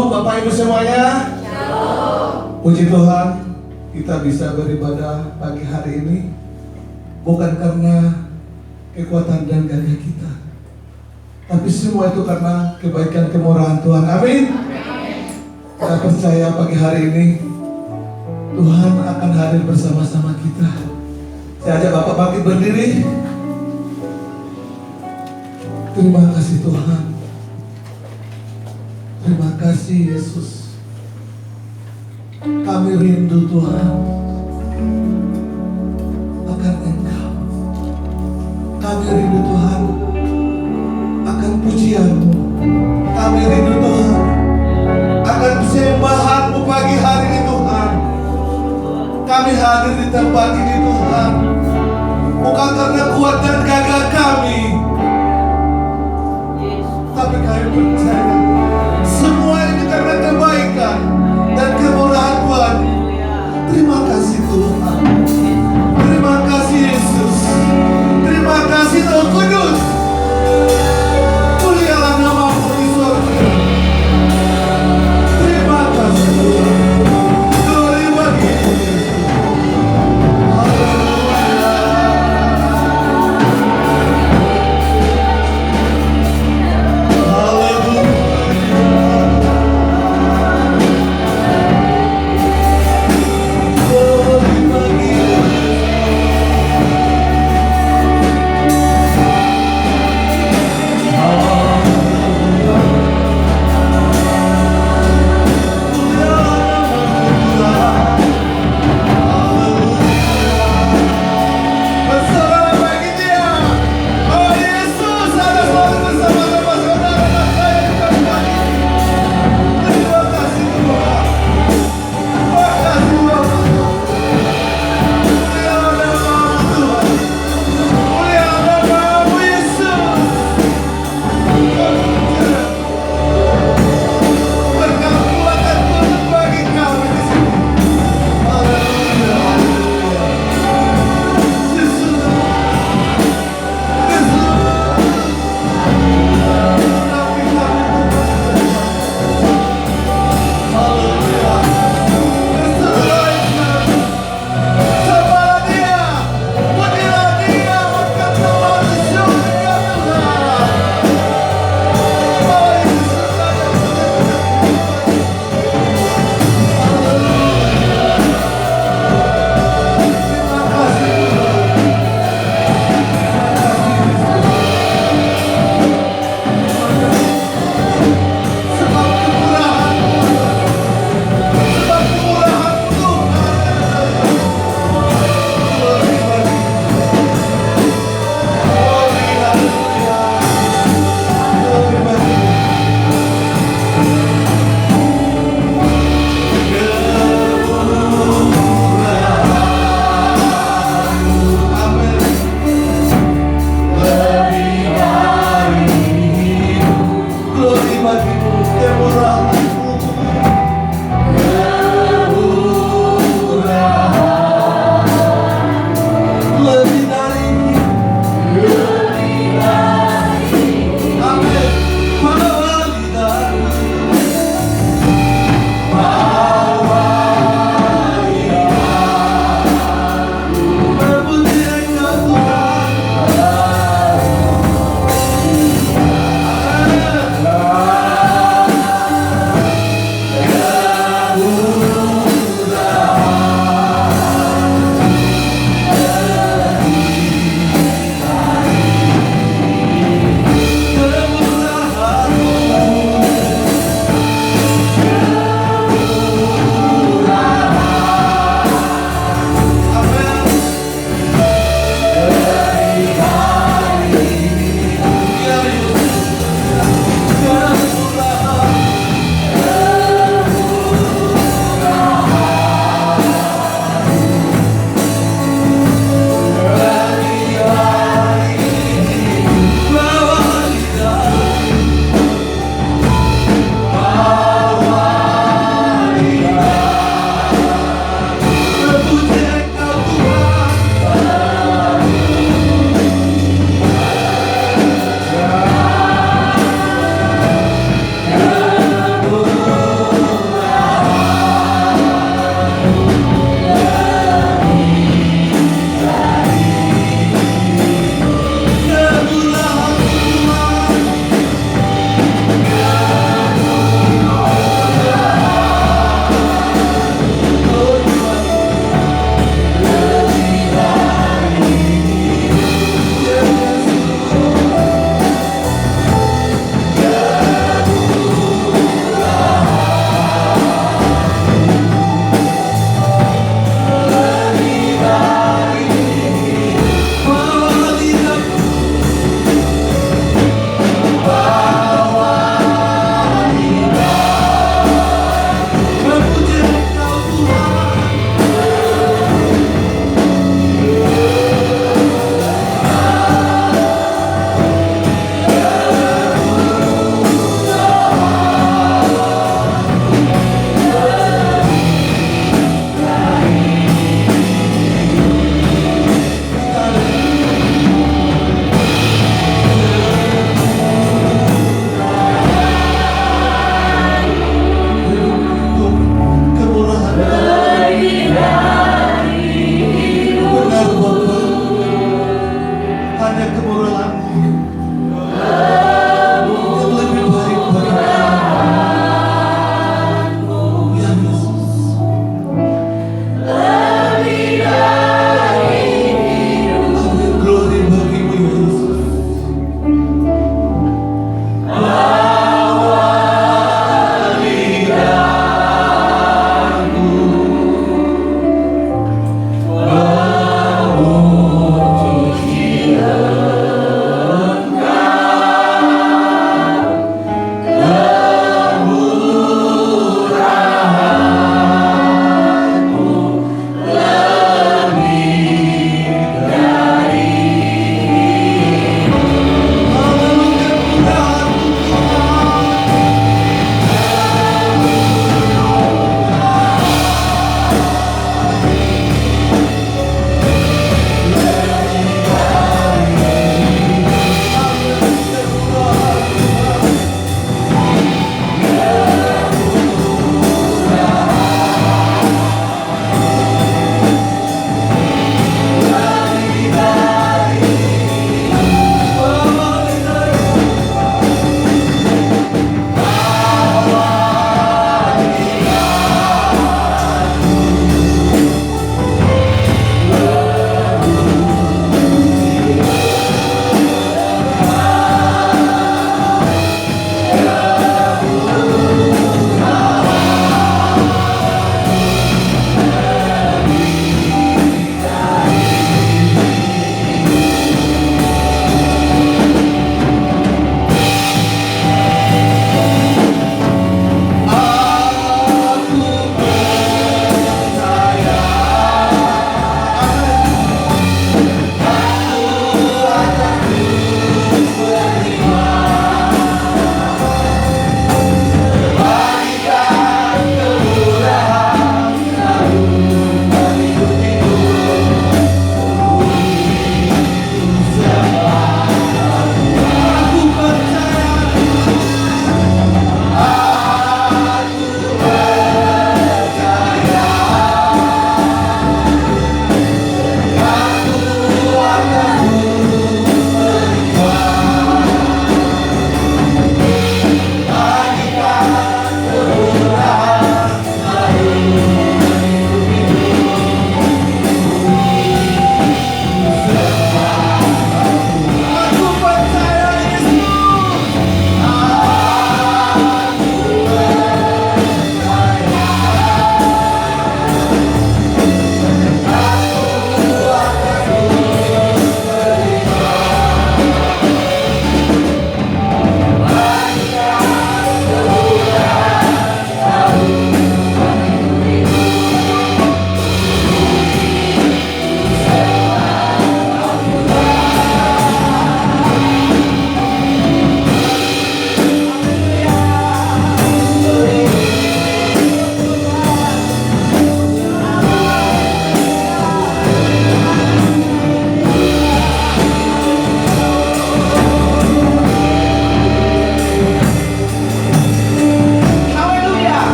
Shalom Bapak Ibu semuanya. Shalom. Puji Tuhan, kita bisa beribadah pagi hari ini bukan karena kekuatan dan gagah kita, tapi semua itu karena kebaikan kemurahan Tuhan. Amin. Saya percaya pagi hari ini Tuhan akan hadir bersama-sama kita. Saya ajak Bapak bangkit berdiri. Terima kasih Tuhan. Terima kasih Yesus. Kami rindu Tuhan akan Engkau. Kami rindu Tuhan akan pujian-Mu. Kami rindu Tuhan akan sembahan-Mu pagi hari ini Tuhan. Kami hadir di tempat ini Tuhan, bukan karena kuat dan gagah kami, tapi kami percaya semua ini karena kebaikan dan kemurahan Tuhan. Terima kasih Tuhan. Terima kasih Yesus. Terima kasih Roh Kudus. Mulialah nama-Mu di surga. Terima kasih Tuhan. Glory bagi Haleluya.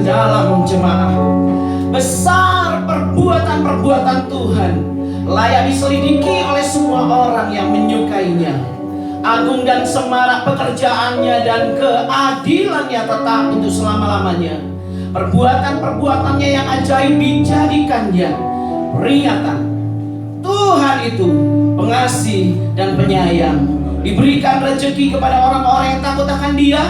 dalam jemaah. Besar perbuatan-perbuatan Tuhan, layak diselidiki oleh semua orang yang menyukainya. Agung dan semarak pekerjaannya dan keadilannya tetap untuk selama-lamanya. Perbuatan-perbuatannya yang ajaib dijadikannya peringatan. Tuhan itu pengasih dan penyayang. Diberikan rezeki kepada orang-orang yang takut akan Dia.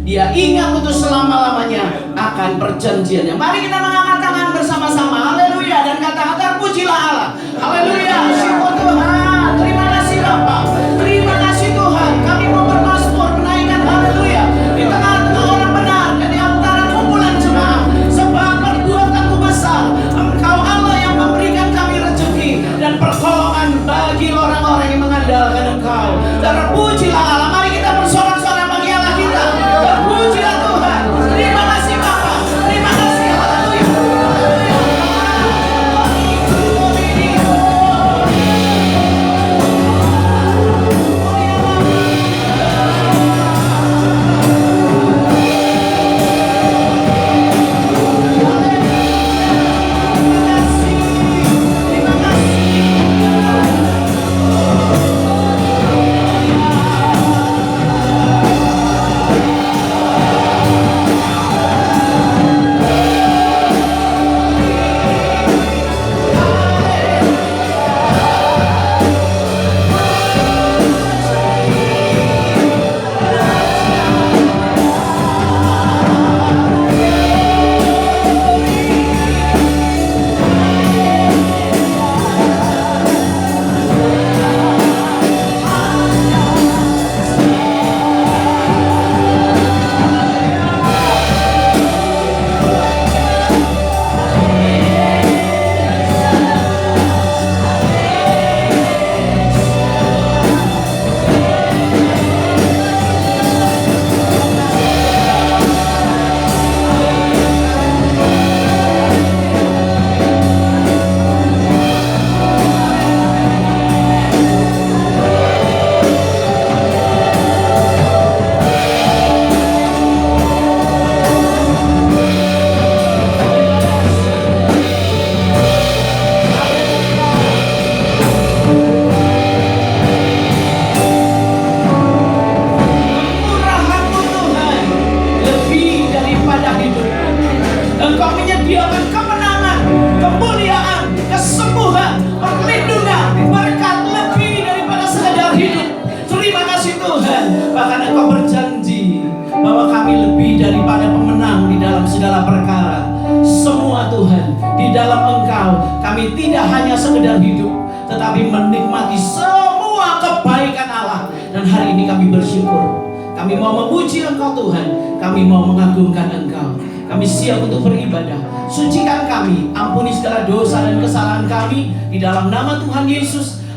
Dia ingat untuk selama-lamanya akan perjanjiannya. Mari kita mengangkat tangan bersama-sama. Haleluya. Dan katakan terpujilah Allah. Haleluya. Syukur Tuhan. Terima kasih Bapa. Terima kasih Tuhan. Kami mau bermasmur menaikkan haleluya di tengah-tengah orang benar dan di antara kumpulan jemaah. Sebab perbuatanmu besar. Engkau Allah yang memberikan kami rezeki dan pertolongan bagi orang-orang yang mengandalkan Engkau. Terpujilah Allah. Mari kita bersorak-sorai bagi Allah kita. Terpujilah Tuhan. Terima kasih Bapa. Terima kasih. Haleluya.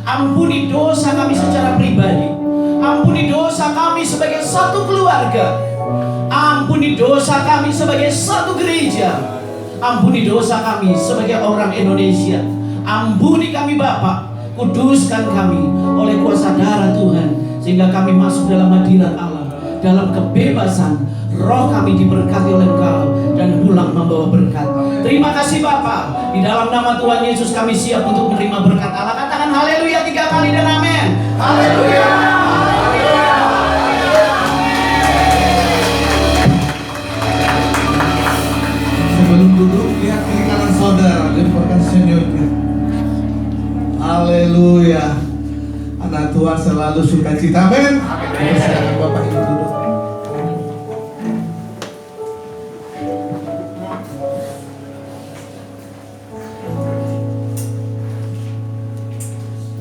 Ampuni dosa kami secara pribadi. Ampuni dosa kami sebagai satu keluarga. Ampuni dosa kami sebagai satu gereja. Ampuni dosa kami sebagai orang Indonesia. Ampuni kami Bapa. Kuduskan kami oleh kuasa darah Tuhan, sehingga kami masuk dalam hadirat Allah, dalam kebebasan. Roh kami diberkati oleh Engkau dan pulang membawa berkat. Terima kasih Bapa. Di dalam nama Tuhan Yesus kami siap untuk menerima berkat Allah. Katakan haleluya 3 kali dan amin. Haleluya. Sebelum duduk, lihat kiri kanan saudara, lemparkan senyumnya. Haleluya. Anak Tuhan selalu sukacita. Amin. Silakan Bapak Ibu duduk.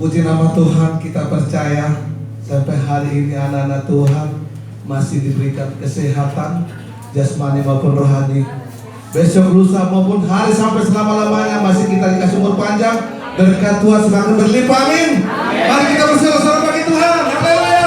Puji nama Tuhan, kita percaya sampai hari ini anak-anak Tuhan masih diberikan kesehatan jasmani maupun rohani. Besok, lusa maupun hari sampai selama-lamanya masih kita dikasih umur panjang. Berkat Tuhan semakin berlimpah. Amin. Mari kita bersorak-sorai bagi Tuhan. Haleluya.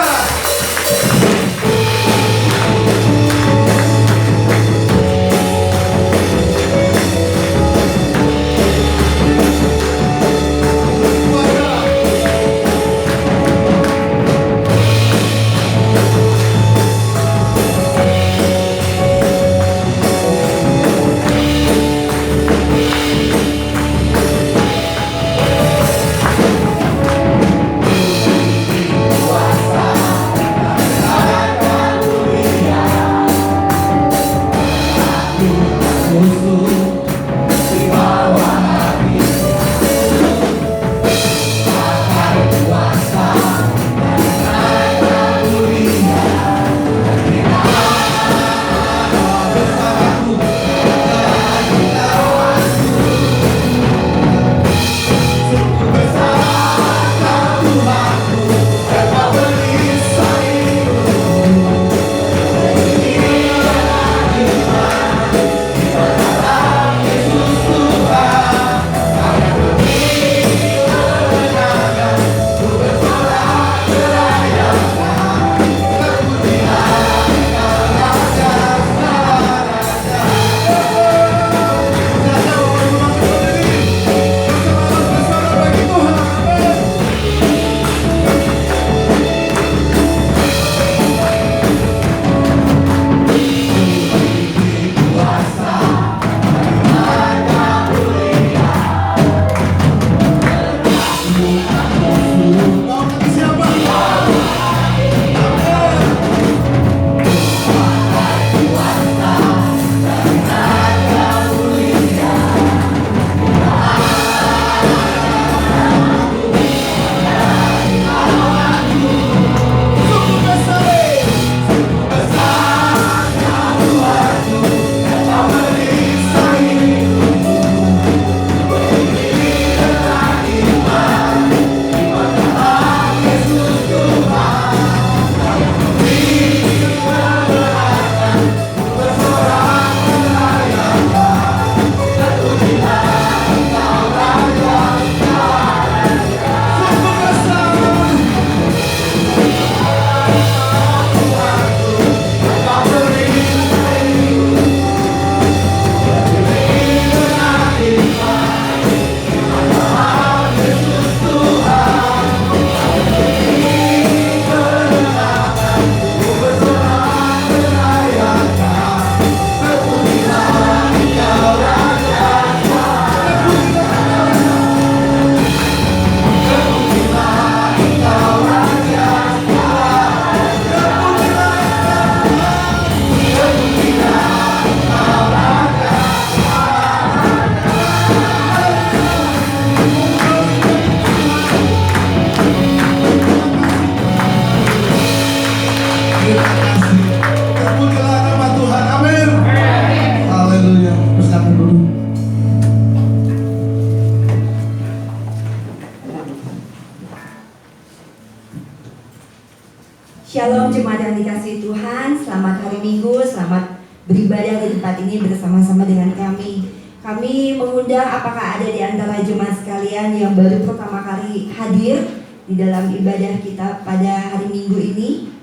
Shalom jemaat yang dikasihi Tuhan, selamat hari Minggu, selamat beribadah di tempat ini bersama-sama dengan kami. Kami mengundang apakah ada di antara jemaat sekalian yang baru pertama kali hadir di dalam ibadah kita pada hari Minggu ini.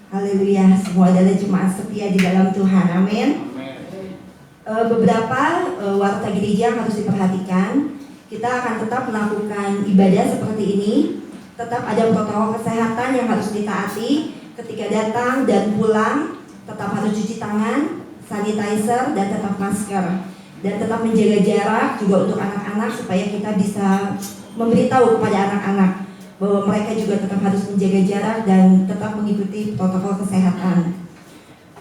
Haleluya, semua adalah jemaat setia di dalam Tuhan, amin. Beberapa warta gereja yang harus diperhatikan. Kita akan tetap melakukan ibadah seperti ini. Tetap ada protokol kesehatan yang harus ditaati ketika datang dan pulang. Tetap harus cuci tangan, sanitizer, dan tetap masker. Dan tetap menjaga jarak juga untuk anak-anak supaya kita bisa memberitahu kepada anak-anak bahwa mereka juga tetap harus menjaga jarak dan tetap mengikuti protokol kesehatan.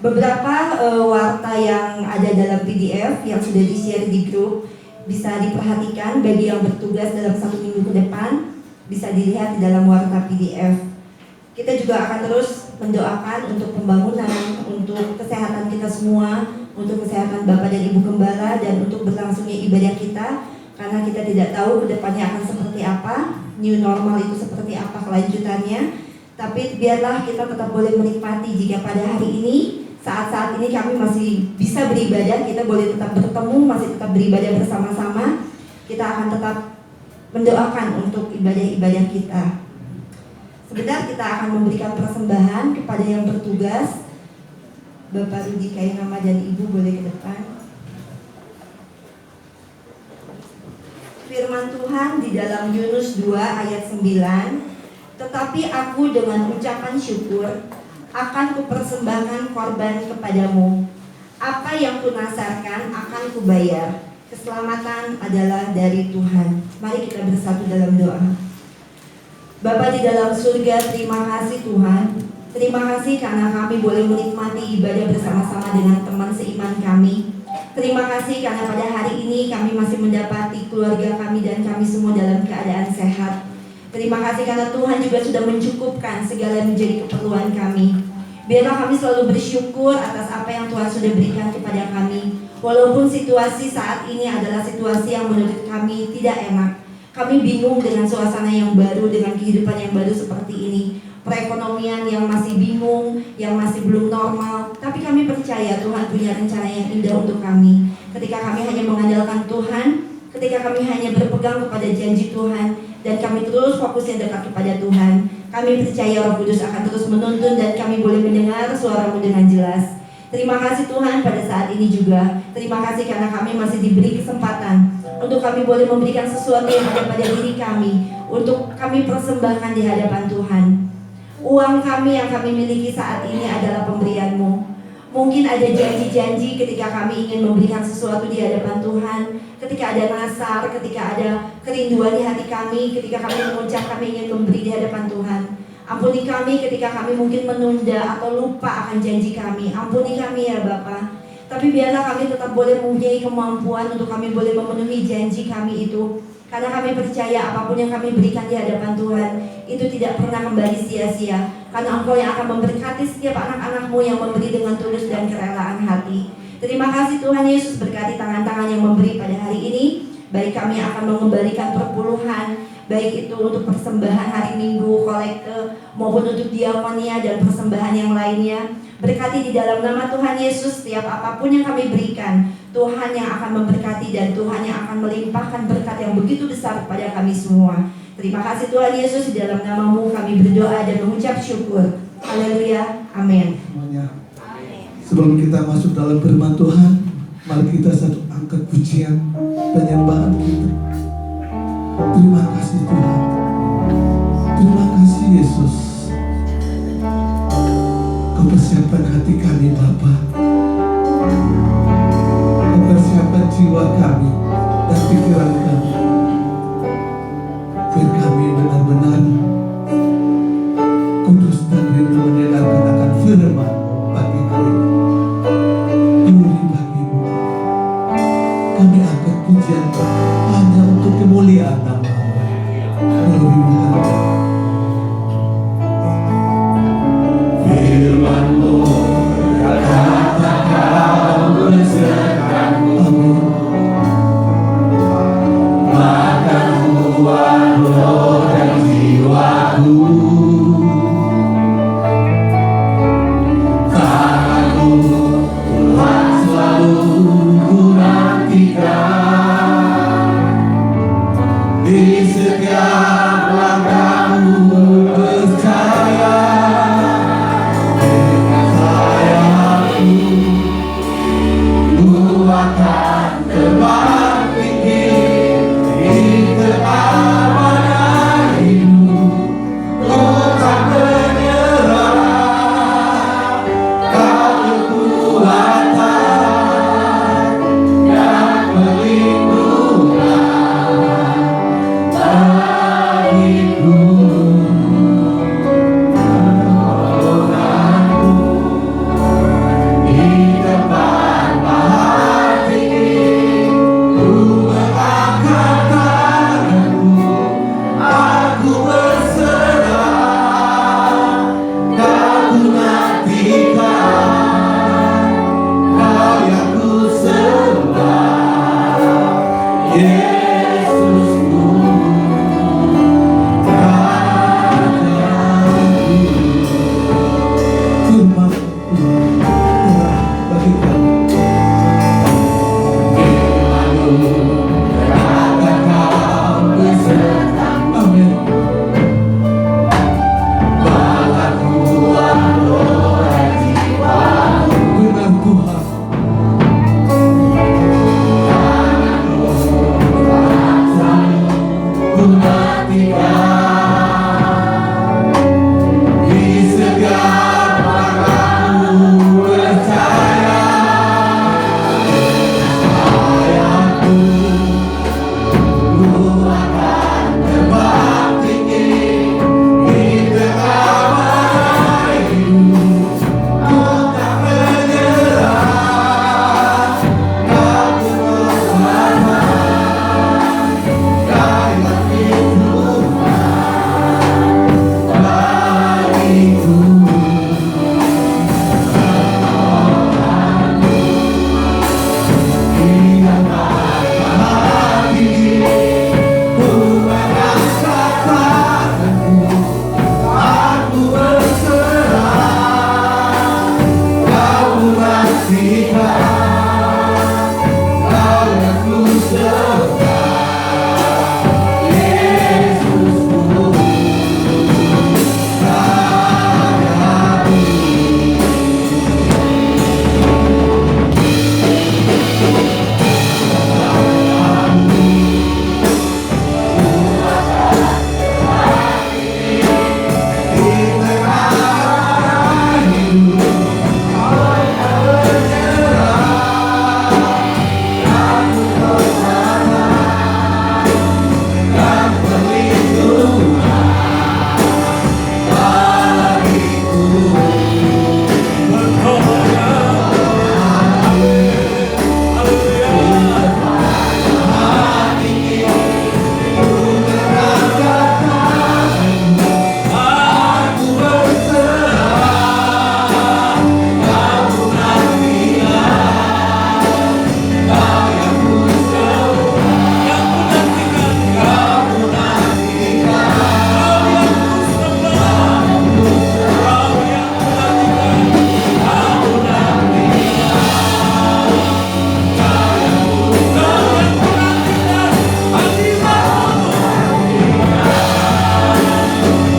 Beberapa warta yang ada dalam PDF yang sudah di-share di grup bisa diperhatikan bagi yang bertugas dalam 1 minggu ke depan. Bisa dilihat di dalam warta PDF. Kita juga akan terus mendoakan untuk pembangunan, untuk kesehatan kita semua, untuk kesehatan Bapak dan Ibu Gembala, dan untuk berlangsungnya ibadah kita. Karena kita tidak tahu kedepannya akan seperti apa, new normal itu seperti apa kelanjutannya. Tapi biarlah kita tetap boleh menikmati jika pada hari ini, saat-saat ini kami masih bisa beribadah, kita boleh tetap bertemu, masih tetap beribadah bersama-sama. Kita akan tetap mendoakan untuk ibadah-ibadah kita. Sebentar kita akan memberikan persembahan kepada yang bertugas. Bapak Rudi Kainama dan Ibu boleh ke depan. Firman Tuhan di dalam Yunus 2 ayat 9. Tetapi aku dengan ucapan syukur akan kupersembahkan korban kepadamu. Apa yang kunasarkan akan kubayar. Keselamatan adalah dari Tuhan. Mari kita bersatu dalam doa. Bapa di dalam surga, terima kasih Tuhan. Terima kasih karena kami boleh menikmati ibadah bersama-sama dengan teman seiman kami. Terima kasih karena pada hari ini kami masih mendapati keluarga kami dan kami semua dalam keadaan sehat. Terima kasih karena Tuhan juga sudah mencukupkan segala menjadi keperluan kami. Biarlah kami selalu bersyukur atas apa yang Tuhan sudah berikan kepada kami. Walaupun situasi saat ini adalah situasi yang menurut kami tidak enak. Kami bingung dengan suasana yang baru, dengan kehidupan yang baru seperti ini. Perekonomian yang masih bingung, yang masih belum normal. Tapi kami percaya Tuhan punya rencana yang indah untuk kami. Ketika kami hanya mengandalkan Tuhan, ketika kami hanya berpegang kepada janji Tuhan, dan kami terus fokusnya dekat kepada Tuhan, kami percaya Roh Kudus akan terus menuntun dan kami boleh mendengar suara-Mu dengan jelas. Terima kasih Tuhan pada saat ini juga. Terima kasih karena kami masih diberi kesempatan untuk kami boleh memberikan sesuatu yang ada pada diri kami, untuk kami persembahkan di hadapan Tuhan. Uang kami yang kami miliki saat ini adalah pemberian-Mu. Mungkin ada janji-janji ketika kami ingin memberikan sesuatu di hadapan Tuhan, ketika ada nasar, ketika ada kerinduan di hati kami, ketika kami mengucap kami ingin memberi di hadapan Tuhan. Ampuni kami ketika kami mungkin menunda atau lupa akan janji kami. Ampuni kami ya Bapa. Tapi biarlah kami tetap boleh mempunyai kemampuan untuk kami boleh memenuhi janji kami itu. Karena kami percaya apapun yang kami berikan di hadapan Tuhan itu tidak pernah kembali sia-sia. Karena Engkau yang akan memberkati setiap anak-anak-Mu yang memberi dengan tulus dan kerelaan hati. Terima kasih Tuhan Yesus, berkati tangan-tangan yang memberi pada hari ini. Baik kami akan mengembalikan perpuluhan, baik itu untuk persembahan hari Minggu, kolekte, maupun untuk diakonia dan persembahan yang lainnya. Berkati di dalam nama Tuhan Yesus setiap apapun yang kami berikan. Tuhan yang akan memberkati dan Tuhan yang akan melimpahkan berkat yang begitu besar kepada kami semua. Terima kasih Tuhan Yesus, di dalam nama-Mu kami berdoa dan mengucap syukur. Haleluya, amin. Sebelum kita masuk dalam firman Tuhan, mari kita satu angkat pujian penyembahan kita. Terima kasih Tuhan. Terima kasih Yesus. Kau persiapkan hati kami Bapa. Kau persiapkan jiwa kami dan pikiran kami. Biar kami benar-benar kudus dan rindu mendengarkan akan firman pagi hari ini. Glory bagi-Mu. Kami angkat pujian hanya untuk kemuliaan nama-Mu. Glory bagi-Mu. Firman-Mu katakan bersihkanku, maka kuat roh dan jiwaku. setiap langkahmu percaya dengan sayangku, ku akan terbang tinggi di tengah badai hidup. Ku tak menyerah, kau kekuatan dan perlindungan bagiku. Pertolonganku di depan bahaya tinggi, ku mengangkat tanganku, aku berserah, kau ku nantikan, kau yang ku sembah, Yesusku, Rajaku. Firman-Mu bagi kami. Akan kau besertamu. Amin. Bawa Tuhan doa jiwamu. Benar Tuhan. Ku nantikan di setiap langkahmu percaya sayangku, ku akan terbang tinggi di tengah badai hidup. Ku tak menyerah, kau ku kekuatan, kau yang perlindungan bagiku. Di depan hati, ku mengangkat tanganku, aku berserah, kau menyaksikan, kau yang ku sembah, Yesusku, Rajaku. Di tengah badai hidup, kau tak menyerah, aku kekuatan dan perlindungan bagiku. Aku berserah, kau nantikan,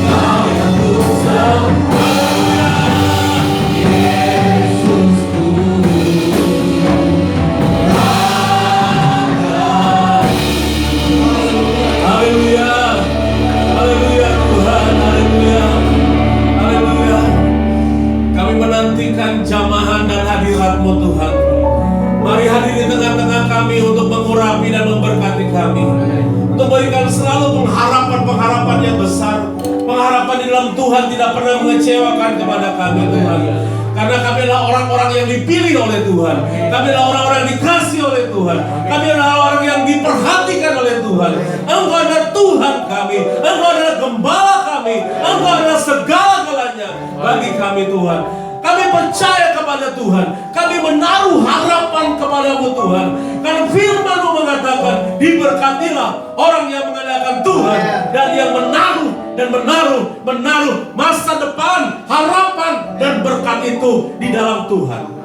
kau yang ku sembah, kau Haleluya, haleluya Tuhan, haleluya, haleluya. Kami menantikan jamahan dan hadirat-Mu Tuhan. Mari hadir di tengah-tengah kami untuk mengurapi dan memberkati kami, untuk berikan selalu pengharapan-pengharapan yang besar. Pengharapan di dalam Tuhan tidak pernah mengecewakan kepada kami Tuhan. Karena kami adalah orang-orang yang dipilih oleh Tuhan. Kami adalah orang-orang yang dikasih oleh Tuhan. Kami adalah orang yang diperhatikan oleh Tuhan. Engkau adalah Tuhan kami. Engkau adalah gembala kami. Engkau adalah segala-galanya bagi kami Tuhan. Kami percaya kepada Tuhan. Kami menaruh harapan kepadamu Tuhan. Karena firman-Mu mengatakan, diberkatilah orang yang mengandalkan Tuhan dan yang menaruh masa depan, harapan dan berkat itu di dalam Tuhan.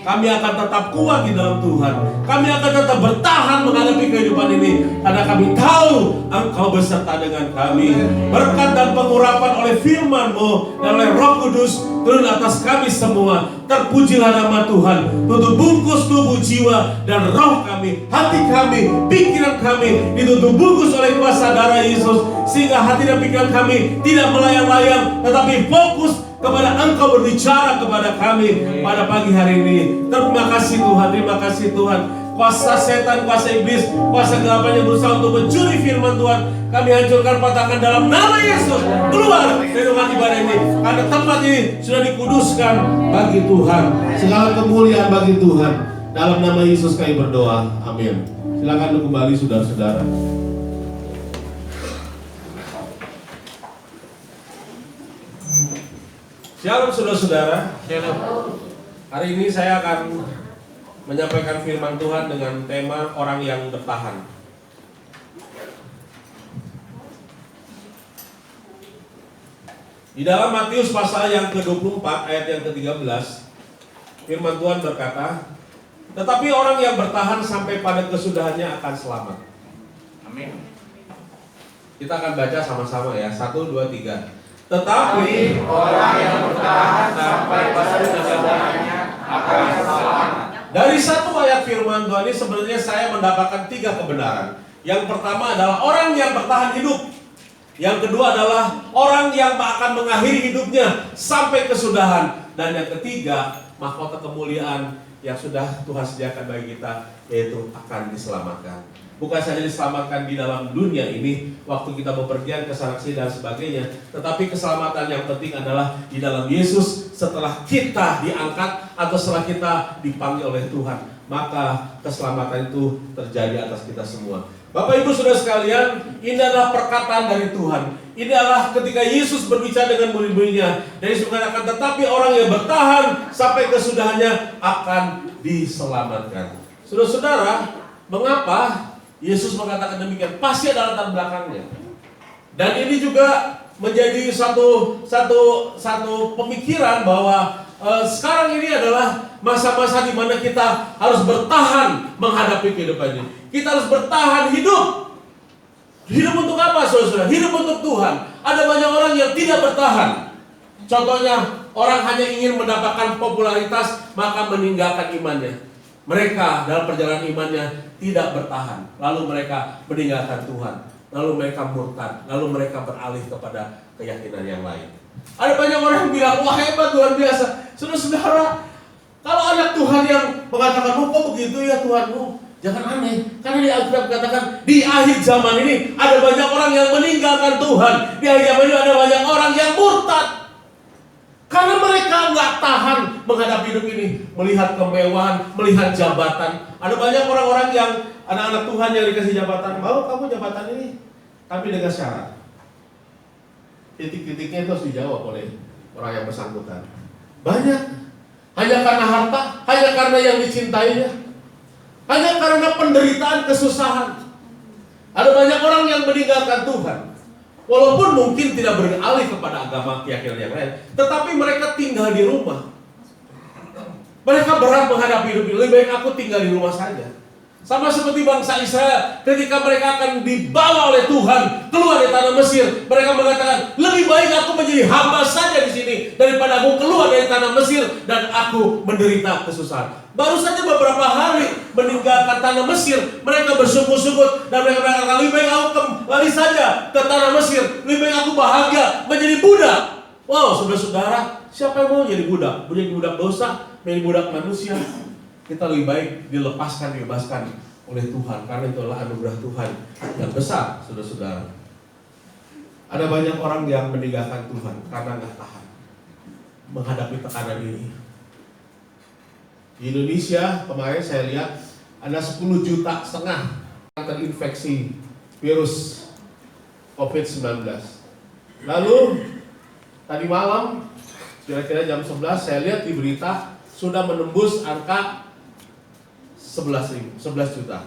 kami akan tetap kuat di dalam Tuhan. Kami akan tetap bertahan menghadapi kehidupan ini, karena kami tahu Engkau beserta dengan kami. Berkat dan pengurapan oleh firman-Mu dan oleh Roh Kudus turun atas kami semua. Terpujilah nama Tuhan. Tutup bungkus tubuh, jiwa, dan roh kami, hati kami, pikiran kami ditutup bungkus oleh kuasa darah Yesus, sehingga hati dan pikiran kami tidak melayang-layang, tetapi fokus kepada Engkau berbicara kepada kami pada pagi hari ini. Terima kasih Tuhan, terima kasih Tuhan. Kuasa setan, kuasa iblis, kuasa kegelapan yang berusaha untuk mencuri firman Tuhan, kami hancurkan, patahkan dalam nama Yesus. Keluar dari rumah ibadah ini, karena tempat ini sudah dikuduskan bagi Tuhan. Segala kemuliaan bagi Tuhan. Dalam nama Yesus kami berdoa, amin. Silakan kembali saudara-saudara. Shalom saudara-saudara. Hari ini saya akan menyampaikan firman Tuhan dengan tema orang yang bertahan. Di dalam Matius pasal yang ke-24 ayat yang ke-13, firman Tuhan berkata, tetapi orang yang bertahan sampai pada kesudahannya akan selamat. Amin. Kita akan baca sama-sama ya. 1, 2, 3. Tetapi orang yang bertahan sampai pada kesudahannya akan selamat. Dari satu ayat firman Tuhan ini sebenarnya saya mendapatkan 3 kebenaran. Yang pertama adalah orang yang bertahan hidup. Yang kedua adalah orang yang akan mengakhiri hidupnya sampai kesudahan. Dan yang ketiga, mahkota kemuliaan yang sudah Tuhan sediakan bagi kita, yaitu akan diselamatkan. Bukan saja diselamatkan di dalam dunia ini, waktu kita bepergian ke sana sini dan sebagainya, tetapi keselamatan yang penting adalah di dalam Yesus setelah kita diangkat atau setelah kita dipanggil oleh Tuhan. Maka keselamatan itu terjadi atas kita semua. Bapak Ibu Saudara sekalian, ini adalah perkataan dari Tuhan. Ini adalah ketika Yesus berbicara dengan murid-muridnya. Dan Yesus mengatakan, tetapi orang yang bertahan sampai kesudahannya akan diselamatkan. Saudara-saudara, mengapa Yesus mengatakan demikian? Pasti ada latar belakangnya. Dan ini juga menjadi satu pemikiran bahwa sekarang ini adalah masa-masa di mana kita harus bertahan menghadapi kehidupan ini. Kita harus bertahan hidup. Hidup untuk apa, saudara-saudara? Hidup untuk Tuhan. Ada banyak orang yang tidak bertahan. Contohnya, orang hanya ingin mendapatkan popularitas, maka meninggalkan imannya. Mereka dalam perjalanan imannya tidak bertahan. Lalu mereka meninggalkan Tuhan. Lalu mereka murtad. Lalu mereka beralih kepada keyakinan yang lain. Ada banyak orang yang bilang, wah hebat, luar biasa. Saudara-saudara, kalau anak Tuhan yang mengatakan, oh kok begitu ya Tuhanmu? Jangan aneh. Karena di Alkitab katakan, di akhir zaman ini ada banyak orang yang meninggalkan Tuhan. Di akhir zaman ini ada banyak orang yang murtad. Karena mereka nggak tahan menghadapi hidup ini, melihat kemewahan, melihat jabatan. Ada banyak orang-orang yang anak-anak Tuhan yang dikasih jabatan, mau kamu jabatan ini, tapi dengan syarat. Titik-titiknya itu harus dijawab oleh orang yang bersangkutan. Banyak, hanya karena harta, hanya karena yang dicintainya, hanya karena penderitaan, kesusahan. Ada banyak orang yang meninggalkan Tuhan. Walaupun mungkin tidak beralih kepada agama keyakinan yang lain, tetapi mereka tinggal di rumah. Mereka berat menghadapi hidup ini. Lebih baik aku tinggal di rumah saja. Sama seperti bangsa Israel, ketika mereka akan dibawa oleh Tuhan keluar dari tanah Mesir, mereka mengatakan, lebih baik aku menjadi hamba saja di sini daripada aku keluar dari tanah Mesir dan aku menderita kesusahan. Baru saja beberapa hari meninggalkan tanah Mesir, mereka bersyukur-syukur dan mereka mengatakan, lebih baik aku kembali saja ke tanah Mesir, lebih baik aku bahagia menjadi budak. Wow, saudara-saudara, siapa yang mau jadi budak? Menjadi budak dosa, menjadi budak manusia. Kita lebih baik dilepaskan, dibebaskan oleh Tuhan, karena itu adalah anugerah Tuhan yang besar, saudara-saudara. Ada banyak orang yang meninggalkan Tuhan karena nggak tahan menghadapi tekanan ini. Di Indonesia kemarin saya lihat ada 10,5 juta yang terinfeksi virus COVID-19. Lalu tadi malam kira-kira jam 11 saya lihat di berita sudah menembus angka 11 juta.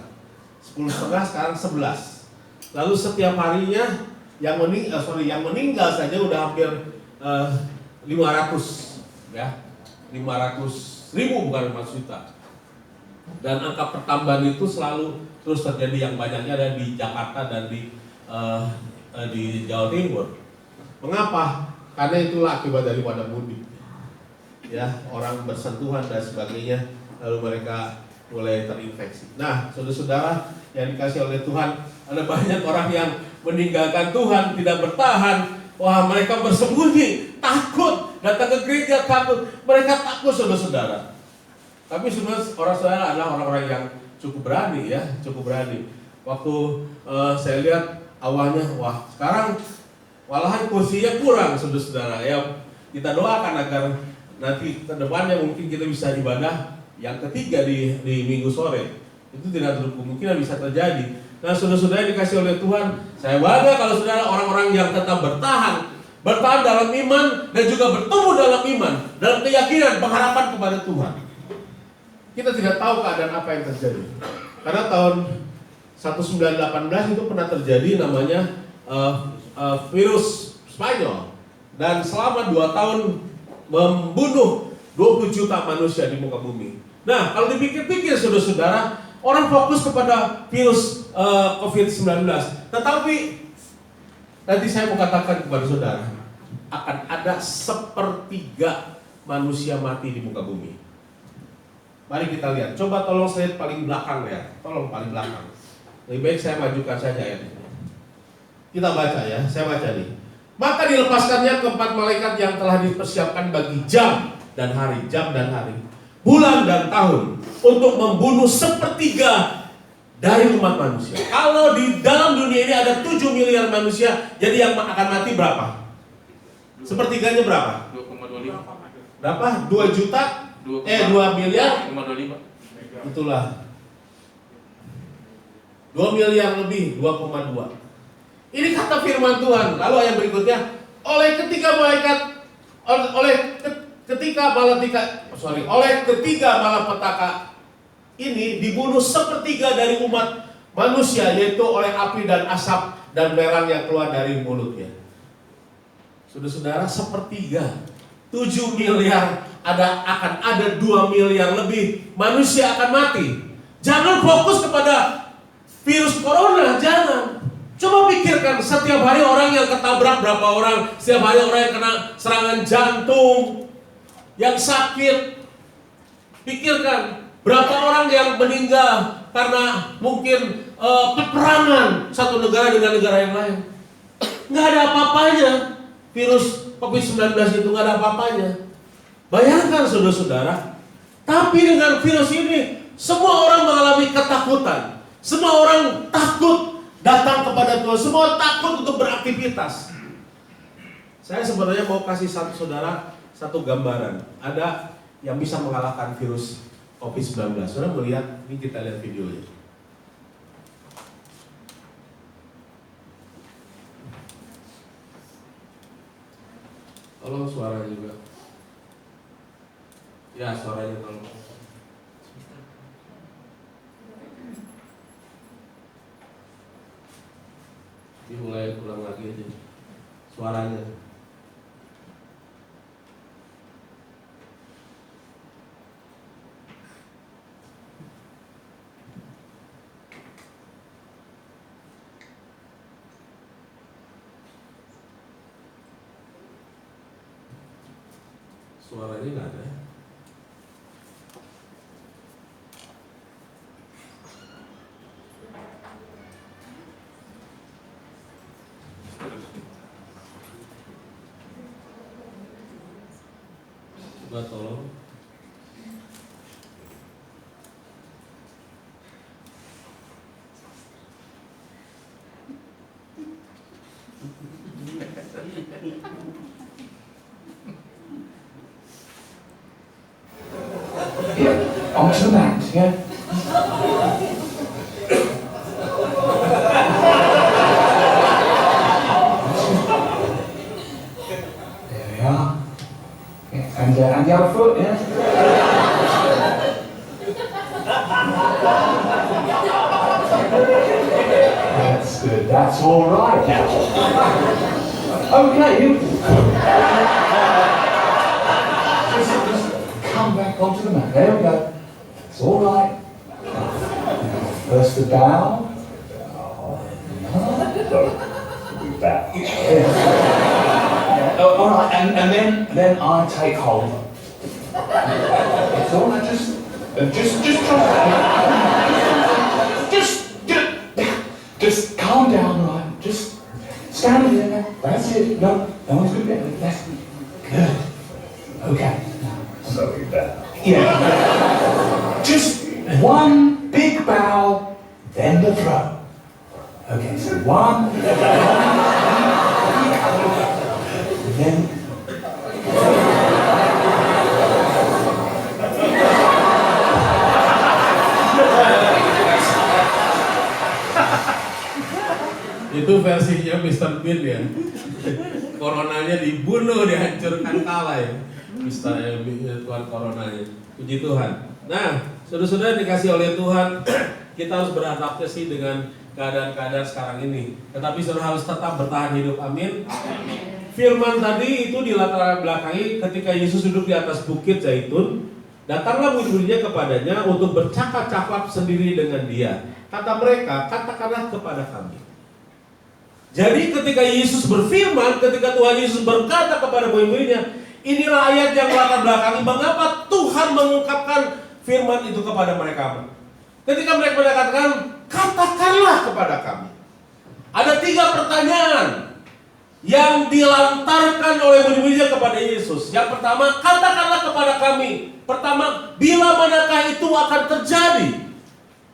10,5 sekarang 11. Lalu setiap harinya yang meninggal saja udah hampir 500 ya. 500 100.000 bukan 500 juta. Dan angka pertambahan itu selalu terus terjadi, yang banyaknya ada di Jakarta dan di Jawa Timur. Mengapa? Karena itulah akibat daripada mudik. Ya, orang bersentuhan dan sebagainya, lalu mereka mulai terinfeksi. Nah, saudara-saudara yang dikasih oleh Tuhan, ada banyak orang yang meninggalkan Tuhan, tidak bertahan. Wah, mereka bersembunyi, takut, datang ke gereja takut. Mereka takut, saudara-saudara. Tapi sebenarnya saudara adalah orang-orang yang cukup berani, ya, cukup berani. Waktu saya lihat awalnya, wah, sekarang malahan kursinya kurang, saudara-saudara. Ya, kita doakan agar nanti ke depannya mungkin kita bisa ibadah yang ketiga di minggu sore. Itu tidak terlalu kemungkinan bisa terjadi. Nah, saudara-saudara yang dikasih oleh Tuhan, saya bangga kalau saudara orang-orang yang tetap bertahan dalam iman dan juga bertumbuh dalam iman, dalam keyakinan, pengharapan kepada Tuhan. Kita tidak tahu keadaan apa yang terjadi. Karena tahun 1918 itu pernah terjadi namanya virus Spanyol, dan selama 2 tahun membunuh 20 juta manusia di muka bumi. Nah, kalau dipikir-pikir saudara-saudara, orang fokus kepada virus COVID-19. Tetapi nanti saya mau katakan kepada saudara, akan ada 1/3 manusia mati di muka bumi. Mari kita lihat. Coba tolong slide paling belakang ya. Tolong paling belakang. Lebih baik saya majukan saja ya. Kita baca ya. Saya baca nih. Maka dilepaskannya keempat malaikat yang telah dipersiapkan bagi jam dan hari, bulan dan tahun, untuk membunuh 1/3 dari umat manusia. Kalau di dalam dunia ini ada 7 miliar manusia, jadi yang akan mati berapa? 1/3-nya berapa? 2,25. Berapa? 2 juta? 2 miliar? 2,25. Itulah 2 miliar lebih, 2,2. Ini kata firman Tuhan. Lalu yang berikutnya, oleh ketiga malapetaka ini dibunuh 1/3 dari umat manusia, yaitu oleh api dan asap dan belerang yang keluar dari mulutnya. Saudara-saudara, 1/3, 7 miliar, akan ada 2 miliar lebih manusia akan mati. Jangan fokus kepada virus corona, jangan. Coba pikirkan, setiap hari orang yang ketabrak berapa orang, setiap hari orang yang kena serangan jantung, yang sakit. Pikirkan, berapa orang yang meninggal karena mungkin peperangan satu negara dengan negara yang lain. Nggak ada apa-apanya. Virus COVID-19 itu nggak ada apa-apanya. Bayangkan saudara-saudara, tapi dengan virus ini, semua orang mengalami ketakutan. Semua orang takut datang kepada Tuhan, semua takut untuk beraktivitas. Saya sebenarnya mau kasih saudara satu gambaran. Ada yang bisa mengalahkan virus COVID-19. Saudara melihat, ini kita lihat videonya. Tolong suaranya juga. Ya, suaranya tolong. Dimulai ulang lagi aja suaranya. Suaranya nggak ada. Coba tolong. Yeah, on to that, yeah. There we are. Yeah, and the other foot, yeah. That's good. That's all right. Okay, you. Just come back onto the mat. There we go. It's all right. First the bow. Yeah. Oh, all right, and then I take hold. It's all right. Just try. Just calm down, right? Just stand there. That's it. No one's good there. That's good. Okay. Sorry, bow. Yeah. Just one big bow, then the throw. Okay, so one, then. Itu versinya Mr. Bean ya. Coronanya dibunuh, dihancurkan kalah ya. Tuhan coronanya. Puji Tuhan. Nah, saudara-saudara dikasih oleh Tuhan, kita harus beradaptasi dengan keadaan-keadaan sekarang ini. Tetapi saudara harus tetap bertahan hidup. Amin. Firman tadi itu dilatar belakangi ketika Yesus duduk di atas bukit Zaitun. Datanglah murid-muridnya kepadanya untuk bercakap-cakap sendiri dengan dia. Kata mereka, katakanlah kepada kami. Jadi ketika Yesus berfirman, ketika Tuhan Yesus berkata kepada murid-muridnya, inilah ayat yang melatar belakangi mengapa Tuhan mengungkapkan firman itu kepada mereka. Ketika mereka mengatakan, katakanlah kepada kami. Ada 3 pertanyaan yang dilantarkan oleh murid-muridnya kepada Yesus. Yang pertama, katakanlah kepada kami. Pertama, bila manakah itu akan terjadi?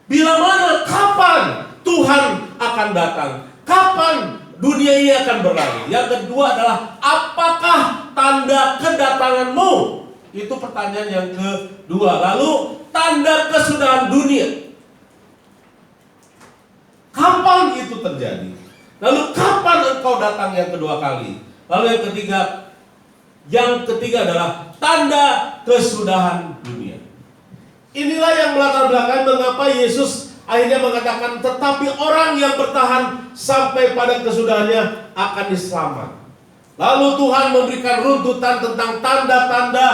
Bila mana, kapan Tuhan akan datang? Kapan dunia ini akan berlalu? Yang kedua adalah, apakah tanda kedatanganmu? Itu pertanyaan yang kedua. Lalu, tanda kesudahan dunia. Kapan itu terjadi? Lalu kapan engkau datang yang kedua kali? Lalu yang ketiga adalah tanda kesudahan dunia. Inilah yang melatar belakang mengapa Yesus akhirnya mengatakan, tetapi orang yang bertahan sampai pada kesudahannya akan diselamat. Lalu Tuhan memberikan runtutan tentang tanda-tanda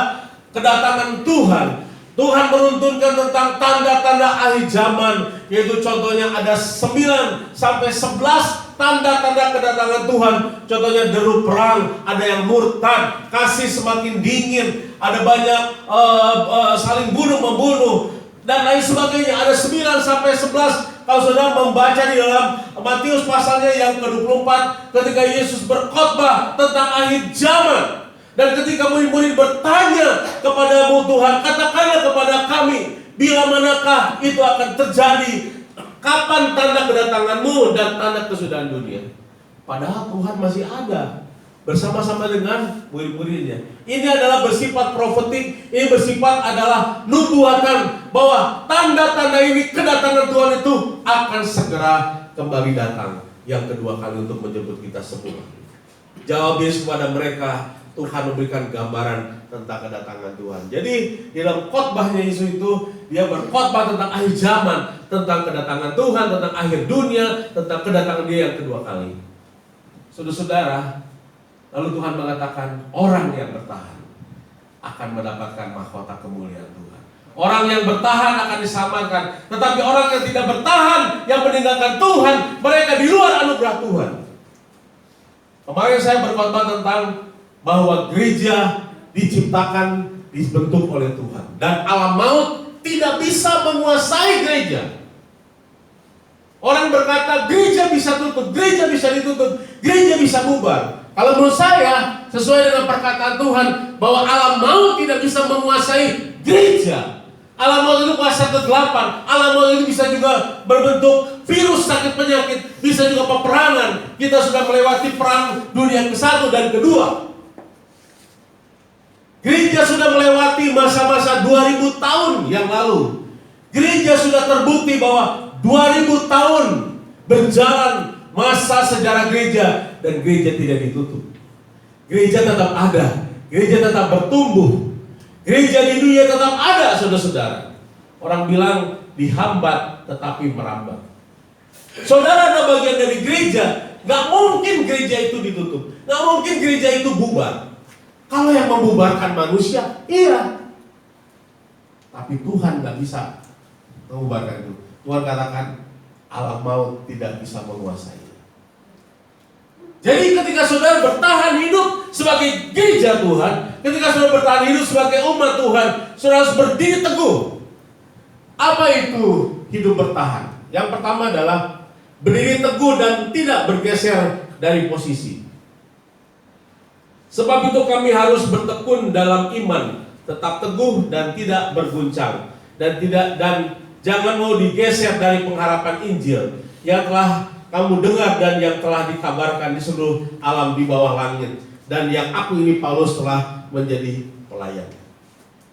kedatangan Tuhan. Tuhan meruntunkan tentang tanda-tanda akhir zaman, yaitu contohnya ada 9 sampai 11 tanda-tanda kedatangan Tuhan. Contohnya deru perang, ada yang murtad, kasih semakin dingin, ada banyak saling bunuh-membunuh, dan lain sebagainya. Ada 9 sampai 11. Kalau saudara membaca di dalam Matius pasalnya yang ke-24, ketika Yesus berkhotbah tentang akhir zaman. Dan ketika murid-murid bertanya kepadamu Tuhan, katakanlah kepada kami, bila manakah itu akan terjadi? Kapan tanda kedatanganmu dan tanda kesudahan dunia? Padahal Tuhan masih ada bersama-sama dengan murid-muridnya. Ini adalah bersifat profetik, ini bersifat adalah nubuatan bahwa tanda-tanda ini, kedatangan Tuhan itu akan segera kembali datang yang kedua kali untuk menjemput kita semua. Jawab Yesus kepada mereka, Tuhan memberikan gambaran tentang kedatangan Tuhan. Jadi di dalam khotbahnya Yesus itu, dia berkhotbah tentang akhir zaman, tentang kedatangan Tuhan, tentang akhir dunia, tentang kedatangan dia yang kedua kali. Saudara-saudara, lalu Tuhan mengatakan, orang yang bertahan akan mendapatkan mahkota kemuliaan Tuhan. Orang yang bertahan akan diselamatkan. Tetapi orang yang tidak bertahan, yang meninggalkan Tuhan, mereka di luar anugerah Tuhan. Kemarin saya berkhotbah tentang bahwa gereja diciptakan, dibentuk oleh Tuhan. Dan alam maut tidak bisa menguasai gereja. Orang berkata, gereja bisa tutup, gereja bisa ditutup, gereja bisa bubar. Kalau menurut saya, sesuai dengan perkataan Tuhan, bahwa alam maut tidak bisa menguasai gereja. Alam maut itu kuasa kegelapan. Alam maut itu bisa juga berbentuk virus, sakit penyakit, bisa juga peperangan. Kita sudah melewati perang dunia ke-1 dan ke-2. Gereja sudah melewati masa-masa 2000 tahun yang lalu. Gereja sudah terbukti bahwa 2000 tahun berjalan masa sejarah gereja, dan gereja tidak ditutup. Gereja tetap ada, gereja tetap bertumbuh, gereja di dunia tetap ada, saudara-saudara. Orang bilang dihambat tetapi merambat. Saudara ada bagian dari gereja, gak mungkin gereja itu ditutup, gak mungkin gereja itu bubar. Kalau yang membubarkan manusia, iya. tapi Tuhan nggak bisa mengubarkan itu. Tuhan katakan alam maut tidak bisa menguasai. Jadi ketika saudara bertahan hidup sebagai gereja Tuhan, ketika saudara bertahan hidup sebagai umat Tuhan, saudara harus berdiri teguh. Apa itu hidup bertahan? Yang pertama adalah berdiri teguh dan tidak bergeser dari posisi. Sebab itu kami harus bertekun dalam iman, tetap teguh dan tidak berguncang, dan jangan mau digeser dari pengharapan Injil yang telah kamu dengar dan yang telah dikabarkan di seluruh alam di bawah langit, dan yang aku ini Paulus telah menjadi pelayan.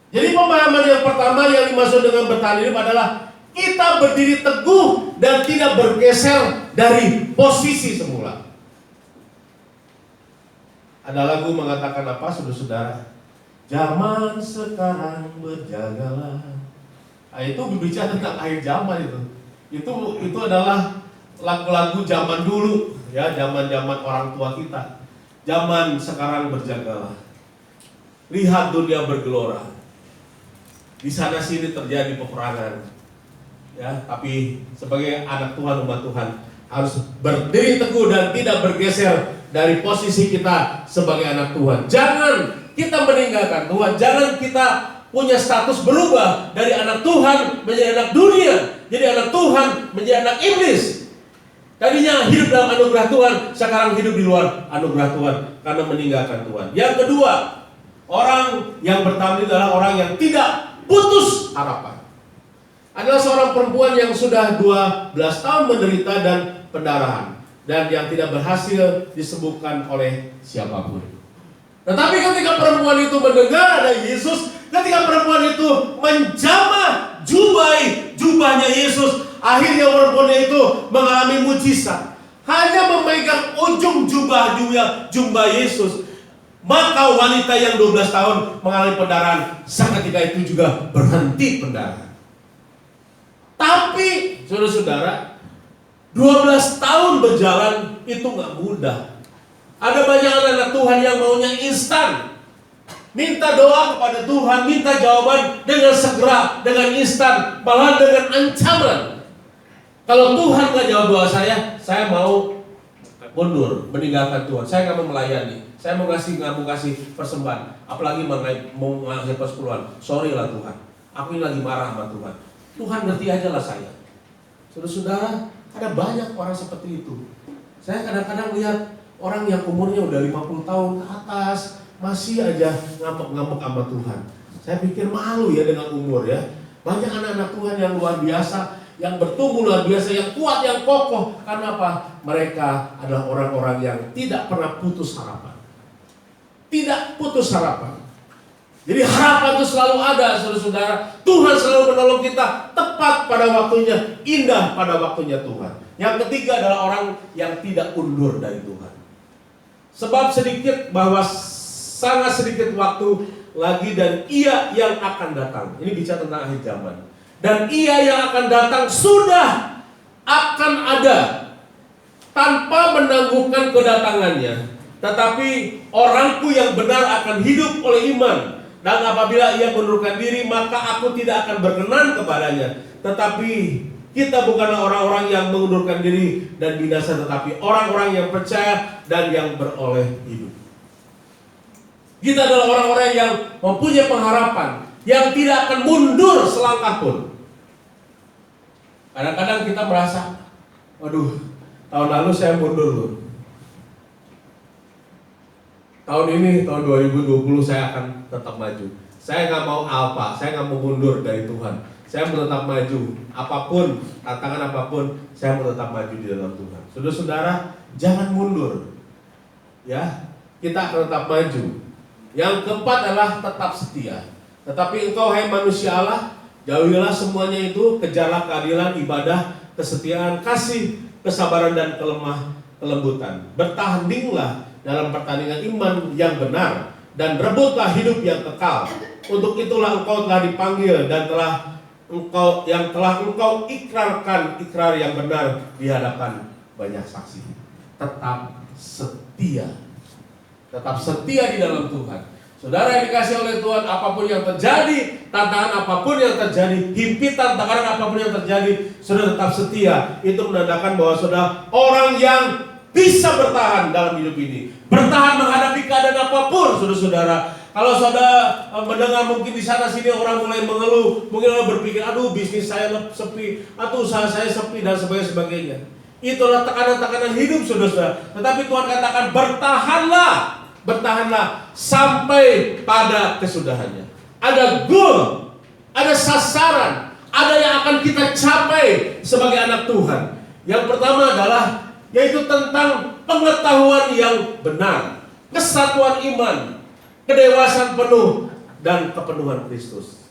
Jadi pemahaman yang pertama yang dimaksud dengan bertahan hidup adalah kita berdiri teguh dan tidak bergeser dari posisi semula. Ada lagu mengatakan apa, saudara-saudara? Zaman sekarang berjagalah. Nah, itu berbicara tentang akhir zaman itu. Itu adalah lagu-lagu zaman dulu, ya, zaman-zaman orang tua kita. Zaman sekarang berjagalah. Lihat dunia bergelora. Di sana sini terjadi peperangan. Ya, tapi sebagai anak Tuhan, umat Tuhan harus berdiri teguh dan tidak bergeser dari posisi kita sebagai anak Tuhan. Jangan kita meninggalkan Tuhan, jangan kita punya status berubah dari anak Tuhan menjadi anak dunia, jadi anak Tuhan menjadi anak iblis. Tadinya hidup dalam anugerah Tuhan, sekarang hidup di luar anugerah Tuhan karena meninggalkan Tuhan. Yang kedua, orang yang bertahan adalah orang yang tidak putus harapan. Adalah seorang perempuan yang sudah 12 tahun menderita dan pendarahan, dan yang tidak berhasil disembuhkan oleh siapapun. Tetapi ketika perempuan itu mendengar ada Yesus, ketika perempuan itu menjamah jubahnya Yesus, akhirnya perempuan itu mengalami mujizat. Hanya memegang ujung jubah Yesus, maka wanita yang 12 tahun mengalami pendarahan seketika itu juga berhenti pendarahan. Tapi saudara-saudara, 12 tahun berjalan itu gak mudah. Ada banyak anak Tuhan yang maunya instan, minta doa kepada Tuhan, minta jawaban dengan segera, dengan instan, malah dengan ancaman. Kalau Tuhan gak jawab doa saya mau mundur, meninggalkan Tuhan. Saya gak mau melayani, saya gak mau kasih persembahan, apalagi mau ngasih persepuluhan. Sorry lah Tuhan, aku ini lagi marah sama Tuhan. Tuhan ngerti aja lah saya. Saudara-saudara, ada banyak orang seperti itu. Saya kadang-kadang lihat orang yang umurnya udah 50 tahun ke atas masih aja ngambek-ngambek sama Tuhan. Saya pikir malu ya dengan umur ya. Banyak anak-anak Tuhan yang luar biasa, yang bertumbuh luar biasa, yang kuat, yang kokoh. Karena apa? Mereka adalah orang-orang yang tidak pernah putus harapan. Tidak putus harapan. Jadi harapan itu selalu ada, saudara-saudara. Tuhan selalu menolong kita tepat pada waktunya, indah pada waktunya Tuhan. Yang ketiga adalah orang yang tidak undur dari Tuhan. Sebab sangat sedikit waktu lagi dan Ia yang akan datang. Ini bicara tentang akhir zaman. Dan Ia yang akan datang sudah akan ada tanpa menangguhkan kedatangannya. Tetapi orangku yang benar akan hidup oleh iman. Dan apabila ia mundurkan diri, maka aku tidak akan berkenan kepadanya. Tetapi kita bukanlah orang-orang yang mengundurkan diri dan binasa, tetapi orang-orang yang percaya dan yang beroleh hidup. Kita adalah orang-orang yang mempunyai pengharapan, yang tidak akan mundur selangkah pun. Kadang-kadang kita merasa, waduh, tahun lalu saya mundur loh. Tahun ini, tahun 2020 saya akan tetap maju. Saya nggak mau alpa, saya nggak mau mundur dari Tuhan. Saya mau tetap maju, apapun, tantangan apapun, saya mau tetap maju di dalam Tuhan. Saudara-saudara, jangan mundur. Ya, kita akan tetap maju. Yang keempat adalah tetap setia. Tetapi engkau, hai manusia Allah, jauhilah semuanya itu, kejarlah keadilan, ibadah, kesetiaan, kasih, kesabaran dan kelembutan. Bertandinglah dalam pertandingan iman yang benar dan rebutlah hidup yang kekal. Untuk itulah engkau telah dipanggil dan telah engkau ikrarkan ikrar yang benar di hadapan banyak saksi. Tetap setia. Tetap setia di dalam Tuhan. Saudara yang dikasih oleh Tuhan, apapun yang terjadi, tantangan apapun yang terjadi, himpitan, tekanan apapun yang terjadi, saudara tetap setia. Itu menandakan bahwa saudara orang yang bisa bertahan dalam hidup ini, bertahan menghadapi keadaan apapun, saudara-saudara. Kalau saudara mendengar mungkin di sana sini orang mulai mengeluh, mungkin orang berpikir, aduh bisnis saya sepi, atau usaha saya sepi dan sebagainya. Itulah tekanan-tekanan hidup, saudara. Tetapi Tuhan katakan bertahanlah sampai pada kesudahannya. Ada goal, ada sasaran, ada yang akan kita capai sebagai anak Tuhan. Yang pertama adalah yaitu tentang pengetahuan yang benar, kesatuan iman, kedewasaan penuh, dan kepenuhan Kristus.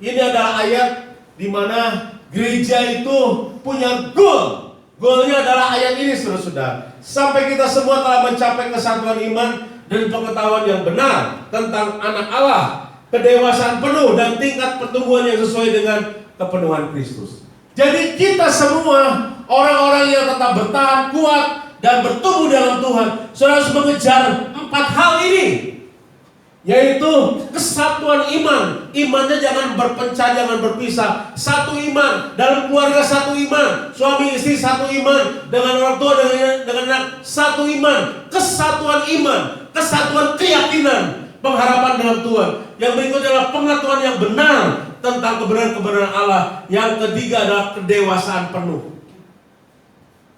Ini adalah ayat di mana gereja itu punya goal. Goalnya adalah ayat ini, saudara-saudara. Sampai kita semua telah mencapai kesatuan iman dan pengetahuan yang benar tentang anak Allah, kedewasaan penuh, dan tingkat pertumbuhan yang sesuai dengan kepenuhan Kristus. Jadi kita semua orang-orang yang tetap bertahan kuat dan bertumbuh dalam Tuhan, saudara harus mengejar 4 hal ini. Yaitu kesatuan iman. Imannya jangan berpecah, jangan berpisah. Satu iman, dalam keluarga satu iman, suami istri satu iman, dengan orang tua, dengan anak satu iman. Kesatuan iman, kesatuan keyakinan, pengharapan dalam Tuhan. Yang berikutnya adalah pengetahuan yang benar tentang kebenaran-kebenaran Allah. Yang ketiga adalah kedewasaan penuh.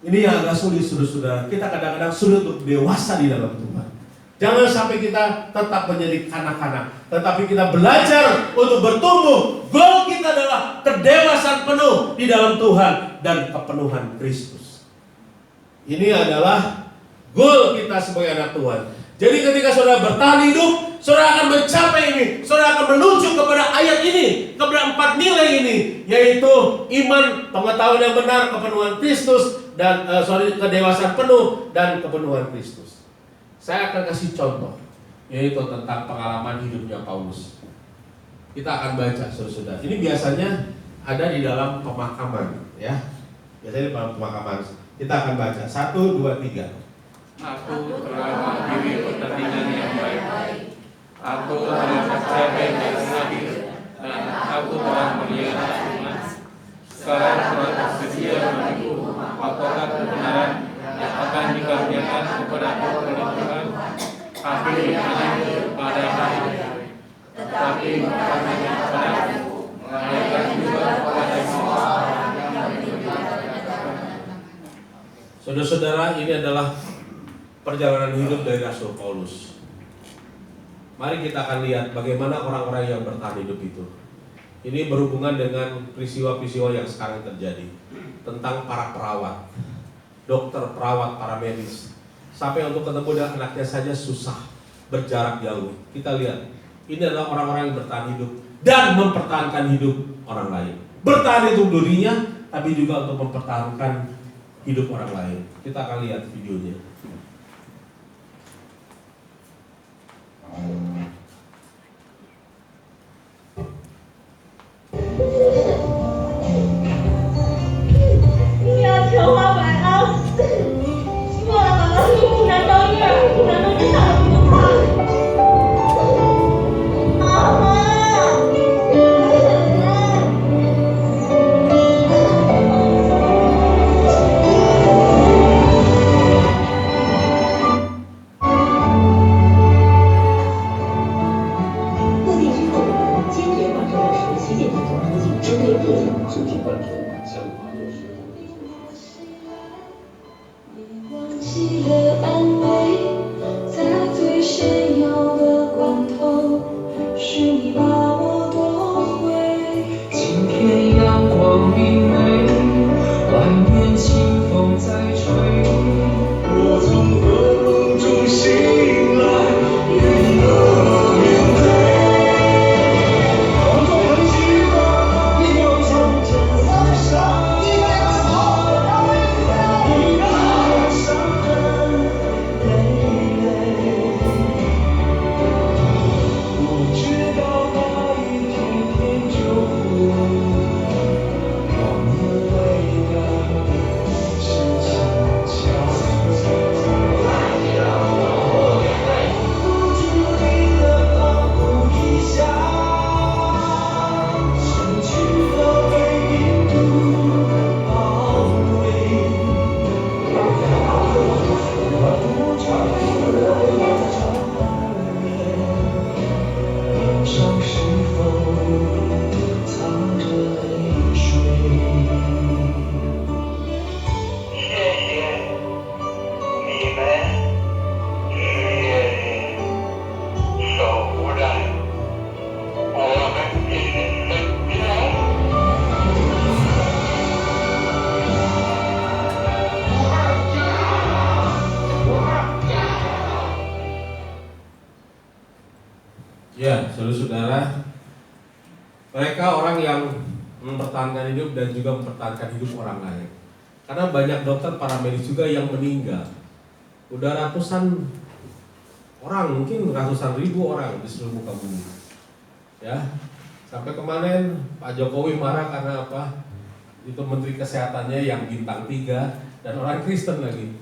Ini yang agak sulit, saudara-saudara. Kita kadang-kadang sulit untuk dewasa di dalam Tuhan. Jangan sampai kita tetap menjadi kanak-kanak, tetapi kita belajar untuk bertumbuh. Goal kita adalah kedewasaan penuh di dalam Tuhan dan kepenuhan Kristus. Ini adalah goal kita sebagai anak Tuhan. Jadi ketika saudara bertahan hidup, saudara akan mencapai ini. Saudara akan menuju kepada ayat ini, kepada 4 nilai ini, yaitu iman, pengetahuan yang benar, kepenuhan Kristus, dan kedewasaan penuh dan kepenuhan Kristus. Saya akan kasih contoh, yaitu tentang pengalaman hidupnya Paulus. Kita akan baca, saudara-saudara. Ini biasanya ada di dalam pemakaman, ya. Biasanya di dalam pemakaman. Kita akan baca 1, 2, 3. Aku telah mengakhiri pertandingan yang baik. Aku telah mencapai garis akhir, dan aku telah melihara iman. Sekarang telah tersedia bagiku mahkota kebenaran yang akan dikaruniakan kepadaku oleh Tuhan, tapi hanya pada hari. Tetapi bukan hanya kepadaku, melainkan juga kepada semua orang yang diberkati. Saudara-saudara, ini adalah perjalanan hidup dari Rasul Paulus. Mari kita akan lihat bagaimana orang-orang yang bertahan hidup itu. Ini berhubungan dengan peristiwa-peristiwa yang sekarang terjadi. Tentang para perawat, dokter, perawat, para medis. Sampai untuk ketemu dengan anaknya saja susah, berjarak jauh. Kita lihat, ini adalah orang-orang yang bertahan hidup dan mempertahankan hidup orang lain. Bertahan itu dirinya, tapi juga untuk mempertahankan hidup orang lain. Kita akan lihat videonya. Ya, saudara-saudara, mereka orang yang mempertahankan hidup dan juga mempertahankan hidup orang lain. Karena banyak dokter, para medis juga yang meninggal. Udah ratusan orang, mungkin ratusan ribu orang di seluruh muka bumi. Ya, sampai kemarin Pak Jokowi marah karena apa? Itu menteri kesehatannya yang bintang 3 dan orang Kristen lagi.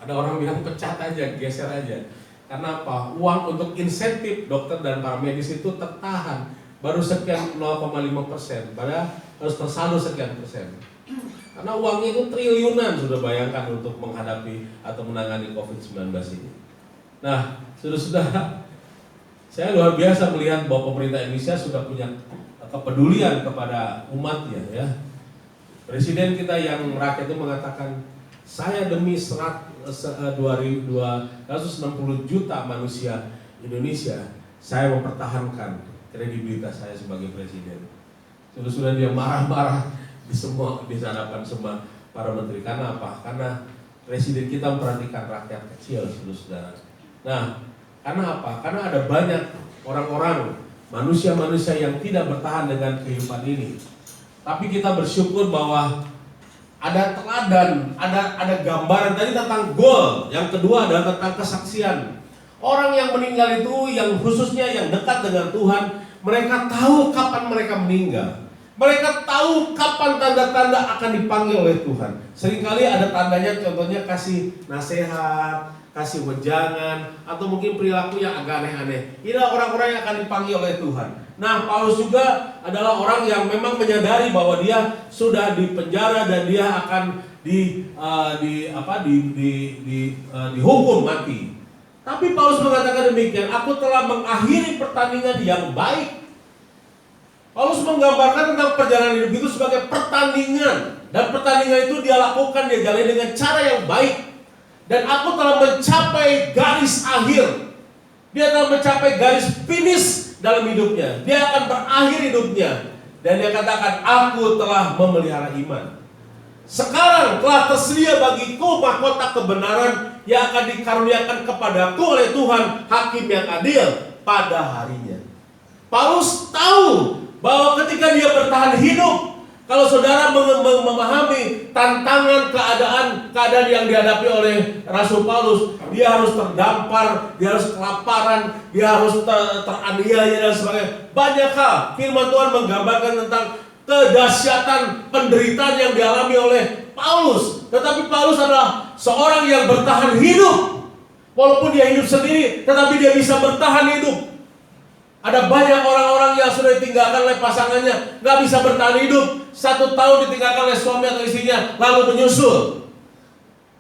Ada orang bilang pecat aja, geser aja. Karena apa? Uang untuk insentif dokter dan para medis itu tertahan baru sekian 0,5%, padahal harus tersaldo sekian persen. Karena uangnya itu triliunan, sudah bayangkan untuk menghadapi atau menangani COVID-19 ini. Nah, saudara-saudara, saya luar biasa melihat bahwa pemerintah Indonesia sudah punya kepedulian kepada umatnya, ya. Presiden kita yang rakyat itu mengatakan, saya demi 260 juta manusia Indonesia, saya mempertahankan kredibilitas saya sebagai presiden. Sudah dia marah-marah di hadapan semua para menteri. Karena apa? Karena presiden kita memperhatikan rakyat kecil, saudara. Nah, karena apa? Karena ada banyak orang-orang, manusia-manusia yang tidak bertahan dengan kehidupan ini. Tapi kita bersyukur bahwa ada teladan, ada gambaran tadi tentang goal. Yang kedua adalah tentang kesaksian. Orang yang meninggal itu, yang khususnya yang dekat dengan Tuhan, mereka tahu kapan mereka meninggal. Mereka tahu kapan tanda-tanda akan dipanggil oleh Tuhan. Seringkali ada tandanya, contohnya kasih nasihat, kasih wejangan, atau mungkin perilaku yang agak aneh-aneh. Inilah orang-orang yang akan dipanggil oleh Tuhan. Nah, Paulus juga adalah orang yang memang menyadari bahwa dia sudah dipenjara dan dia akan dihukum mati. Tapi Paulus mengatakan demikian, aku telah mengakhiri pertandingan yang baik. Paulus menggambarkan tentang perjalanan hidup itu sebagai pertandingan. Dan pertandingan itu dia lakukan, dia jalani dengan cara yang baik. Dan aku telah mencapai garis akhir. Dia telah mencapai garis finish dalam hidupnya. Dia akan berakhir hidupnya. Dan dia katakan, aku telah memelihara iman. Sekarang telah tersedia bagiku mahkota kebenaran yang akan dikaruniakan kepadaku oleh Tuhan, hakim yang adil pada harinya. Paulus tahu bahwa ketika dia bertahan hidup, kalau saudara memahami tantangan keadaan yang dihadapi oleh Rasul Paulus, dia harus terdampar, dia harus kelaparan, dia harus teraniaya dan sebagainya. Banyak hal firman Tuhan menggambarkan tentang kedahsyatan penderitaan yang dialami oleh Paulus. Tetapi Paulus adalah seorang yang bertahan hidup. Walaupun dia hidup sendiri, tetapi dia bisa bertahan hidup. Ada banyak orang-orang yang sudah ditinggalkan oleh pasangannya, gak bisa bertahan hidup. 1 tahun ditinggalkan oleh suami atau istrinya, lalu menyusul.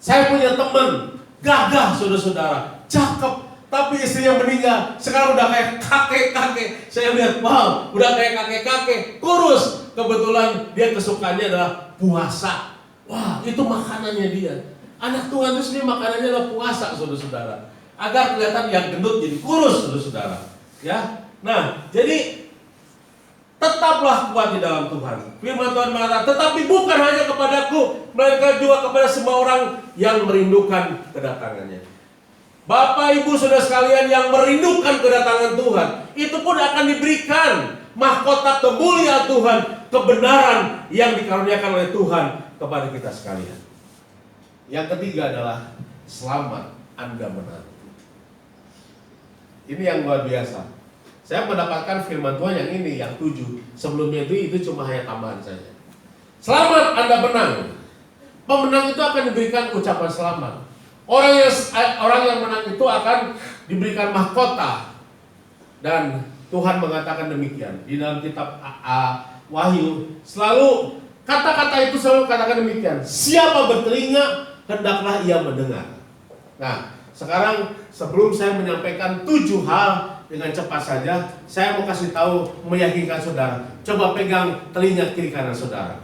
Saya punya teman, gagah saudara-saudara, cakep, tapi istrinya meninggal. Sekarang udah kayak kakek-kakek. Saya lihat, wow, udah kayak kakek-kakek, kurus. Kebetulan dia kesukaannya adalah puasa. Wah, itu makanannya dia. Anak Tuhan itu sendiri makanannya adalah puasa, saudara-saudara. Agar kelihatan yang gendut jadi kurus, saudara-saudara. Ya, nah, jadi tetaplah kuat di dalam Tuhan. Firman Tuhan mengatakan, tetapi bukan hanya kepadaku, melainkan juga kepada semua orang yang merindukan kedatangannya. Bapak, Ibu, saudara sekalian yang merindukan kedatangan Tuhan, itu pun akan diberikan mahkota kemuliaan Tuhan, kebenaran yang dikaruniakan oleh Tuhan kepada kita sekalian. Yang ketiga adalah selamat Anda menanti. Ini yang luar biasa. Saya mendapatkan firman Tuhan yang ini, yang 7. Sebelumnya itu cuma hanya tambahan saja. Selamat Anda menang. Pemenang itu akan diberikan ucapan selamat. Orang yang menang itu akan diberikan mahkota. Dan Tuhan mengatakan demikian di dalam kitab Wahyu. Selalu kata-kata itu selalu katakan demikian. Siapa bertelinga, hendaklah ia mendengar. Nah, sekarang sebelum saya menyampaikan 7 hal dengan cepat saja, saya mau kasih tahu, meyakinkan saudara. Coba pegang telinga kiri kanan saudara.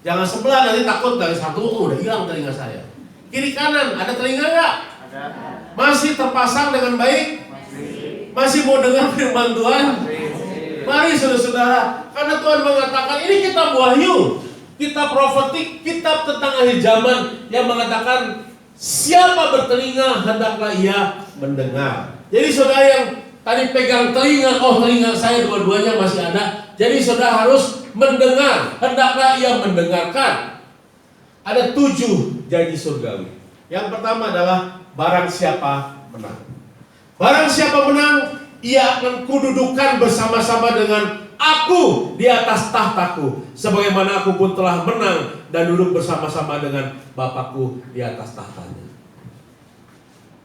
Jangan sebelah, nanti takut dari satu, udah hilang telinga saya. Kiri kanan, ada telinga nggak? Ada. Masih terpasang dengan baik? Masih mau dengar firman Tuhan? Mari saudara-saudara, karena Tuhan mengatakan, ini kitab Wahyu, kitab profetik, kitab tentang akhir zaman yang mengatakan, siapa bertelinga hendaklah ia mendengar. Jadi saudara yang tadi pegang telinga, telinga saya dua-duanya masih ada. Jadi saudara harus mendengar, hendaklah ia mendengarkan. Ada 7 janji surgawi. Yang pertama adalah barang siapa menang. Barang siapa menang, ia akan kududukan bersama-sama dengan aku di atas tahtaku, sebagaimana aku pun telah menang dan duduk bersama-sama dengan Bapakku di atas tahtanya.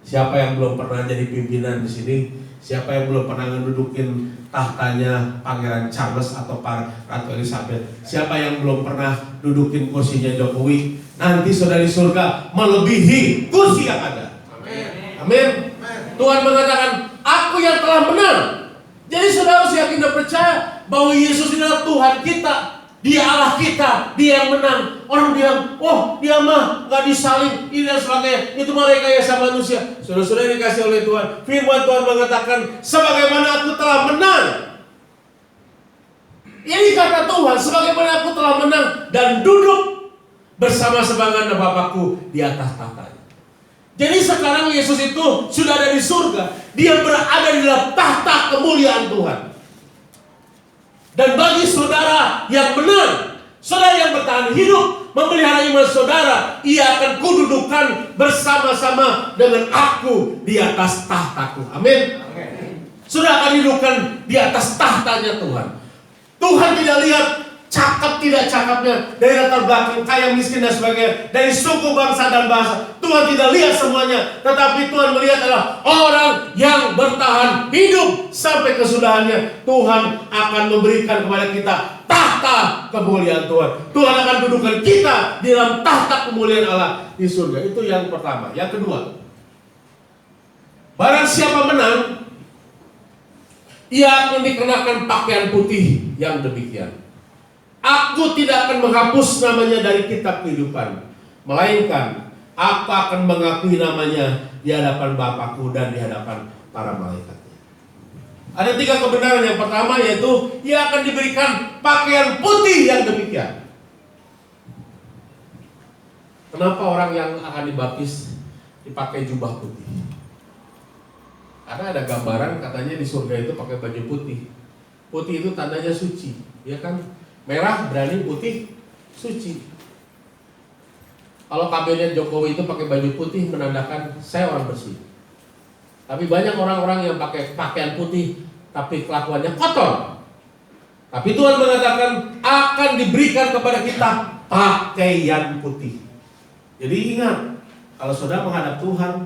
Siapa yang belum pernah jadi pimpinan di sini? Siapa yang belum pernah ngedudukin tahtanya Pangeran Charles atau Ratu Elizabeth? Siapa yang belum pernah dudukin kursinya Jokowi? Nanti saudara di surga melebihi kursi yang ada. Amin. Tuhan mengatakan, aku yang telah menang. Jadi saudara harus yakin dan percaya bahwa Yesus adalah Tuhan kita. Dia Allah kita, Dia yang menang. Orang bilang, dia mah gak disalib, ini dan sebagainya. Itu mah rekayasa manusia. Saudara-saudara yang dikasih oleh Tuhan, firman Tuhan mengatakan, sebagaimana aku telah menang. Ini kata Tuhan, sebagaimana aku telah menang dan duduk bersama-sama dengan Bapakku di atas tahta. Jadi sekarang Yesus itu sudah ada di surga. Dia berada di dalam tahta kemuliaan Tuhan. Dan bagi saudara yang benar, saudara yang bertahan hidup, memelihara iman saudara, ia akan kududukan bersama-sama dengan aku di atas tahtaku. Amin. Saudara akan didudukkan di atas tahtanya Tuhan. Tuhan tidak lihat cakap tidak cakapnya, dari latar belakang kaya miskin dan sebagainya, dari suku bangsa dan bahasa. Tuhan tidak lihat semuanya, tetapi Tuhan melihat adalah orang yang bertahan hidup sampai kesudahannya. Tuhan akan memberikan kepada kita tahta kemuliaan Tuhan. Tuhan akan dudukkan kita di dalam tahta kemuliaan Allah di surga. Itu yang pertama. Yang kedua, barang siapa menang, ia akan dikenakan pakaian putih yang demikian. Aku tidak akan menghapus namanya dari kitab kehidupan, melainkan aku akan mengakui namanya di hadapan Bapakku dan di hadapan para malaikatnya. Ada 3 kebenaran. Yang pertama yaitu ia akan diberikan pakaian putih yang demikian. Kenapa orang yang akan dibaptis dipakai jubah putih? Karena ada gambaran katanya di surga itu pakai baju putih. Putih itu tandanya suci, ya kan? Merah berani, putih suci. Kalau kabinet Jokowi itu pakai baju putih menandakan saya orang bersih. Tapi banyak orang-orang yang pakai pakaian putih tapi kelakuannya kotor. Tapi Tuhan mengatakan akan diberikan kepada kita pakaian putih. Jadi ingat, kalau saudara menghadap Tuhan,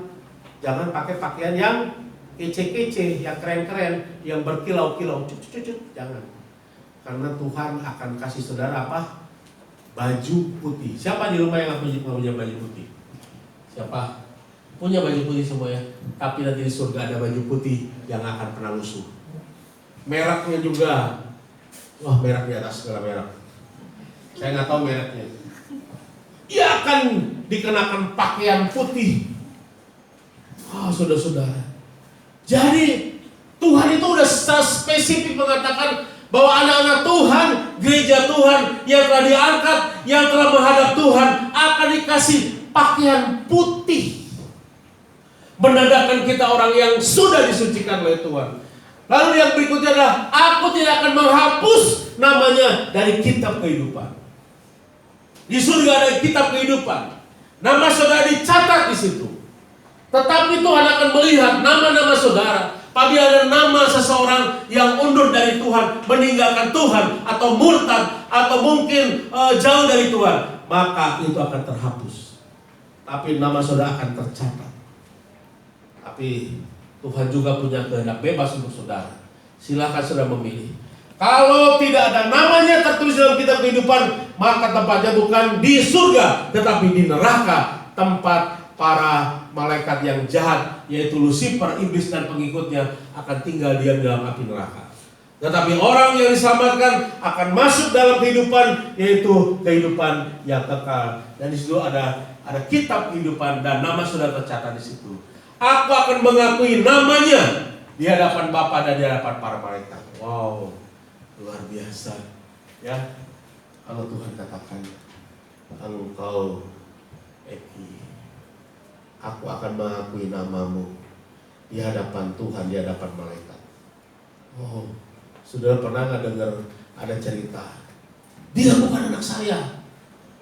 jangan pakai pakaian yang kece-kece, yang keren-keren, yang berkilau-kilau, jangan. Karena Tuhan akan kasih saudara apa? Baju putih. Siapa di rumah yang punya baju putih? Siapa? Punya baju putih semua ya. Tapi nanti di surga ada baju putih yang akan pernah lusuh. Mereknya juga. Wah, merek di atas segala merek. Saya nggak tahu mereknya. Ia akan dikenakan pakaian putih. Saudara-saudara. Jadi Tuhan itu udah secara spesifik mengatakan bahwa anak-anak Tuhan, gereja Tuhan yang telah diangkat, yang telah menghadap Tuhan akan dikasih pakaian putih. Menandakan kita orang yang sudah disucikan oleh Tuhan. Lalu yang berikutnya adalah aku tidak akan menghapus namanya dari kitab kehidupan. Di surga ada kitab kehidupan. Nama saudara dicatat di situ. Tetapi Tuhan akan melihat nama-nama saudara. Apabila ada nama seseorang yang undur dari Tuhan, meninggalkan Tuhan, atau murtad, atau mungkin jauh dari Tuhan, maka itu akan terhapus. Tapi nama saudara akan tercatat. Tapi Tuhan juga punya kehendak bebas untuk saudara. Silakan saudara memilih. Kalau tidak ada namanya tertulis dalam kitab kehidupan, maka tempatnya bukan di surga, tetapi di neraka, tempat para malaikat yang jahat, yaitu Lucifer, iblis dan pengikutnya akan tinggal diam dalam api neraka. Tetapi orang yang diselamatkan akan masuk dalam kehidupan, yaitu kehidupan yang kekal. Dan di situ ada kitab kehidupan dan nama sudah tercatat di situ. Aku akan mengakui namanya di hadapan Bapa dan di hadapan para malaikat. Wow, luar biasa. Ya, kalau Tuhan katakan, engkau Eki, aku akan mengakui namamu di hadapan Tuhan, di hadapan malaikat. Oh, saudara pernah nggak dengar ada cerita? Dia bukan anak saya,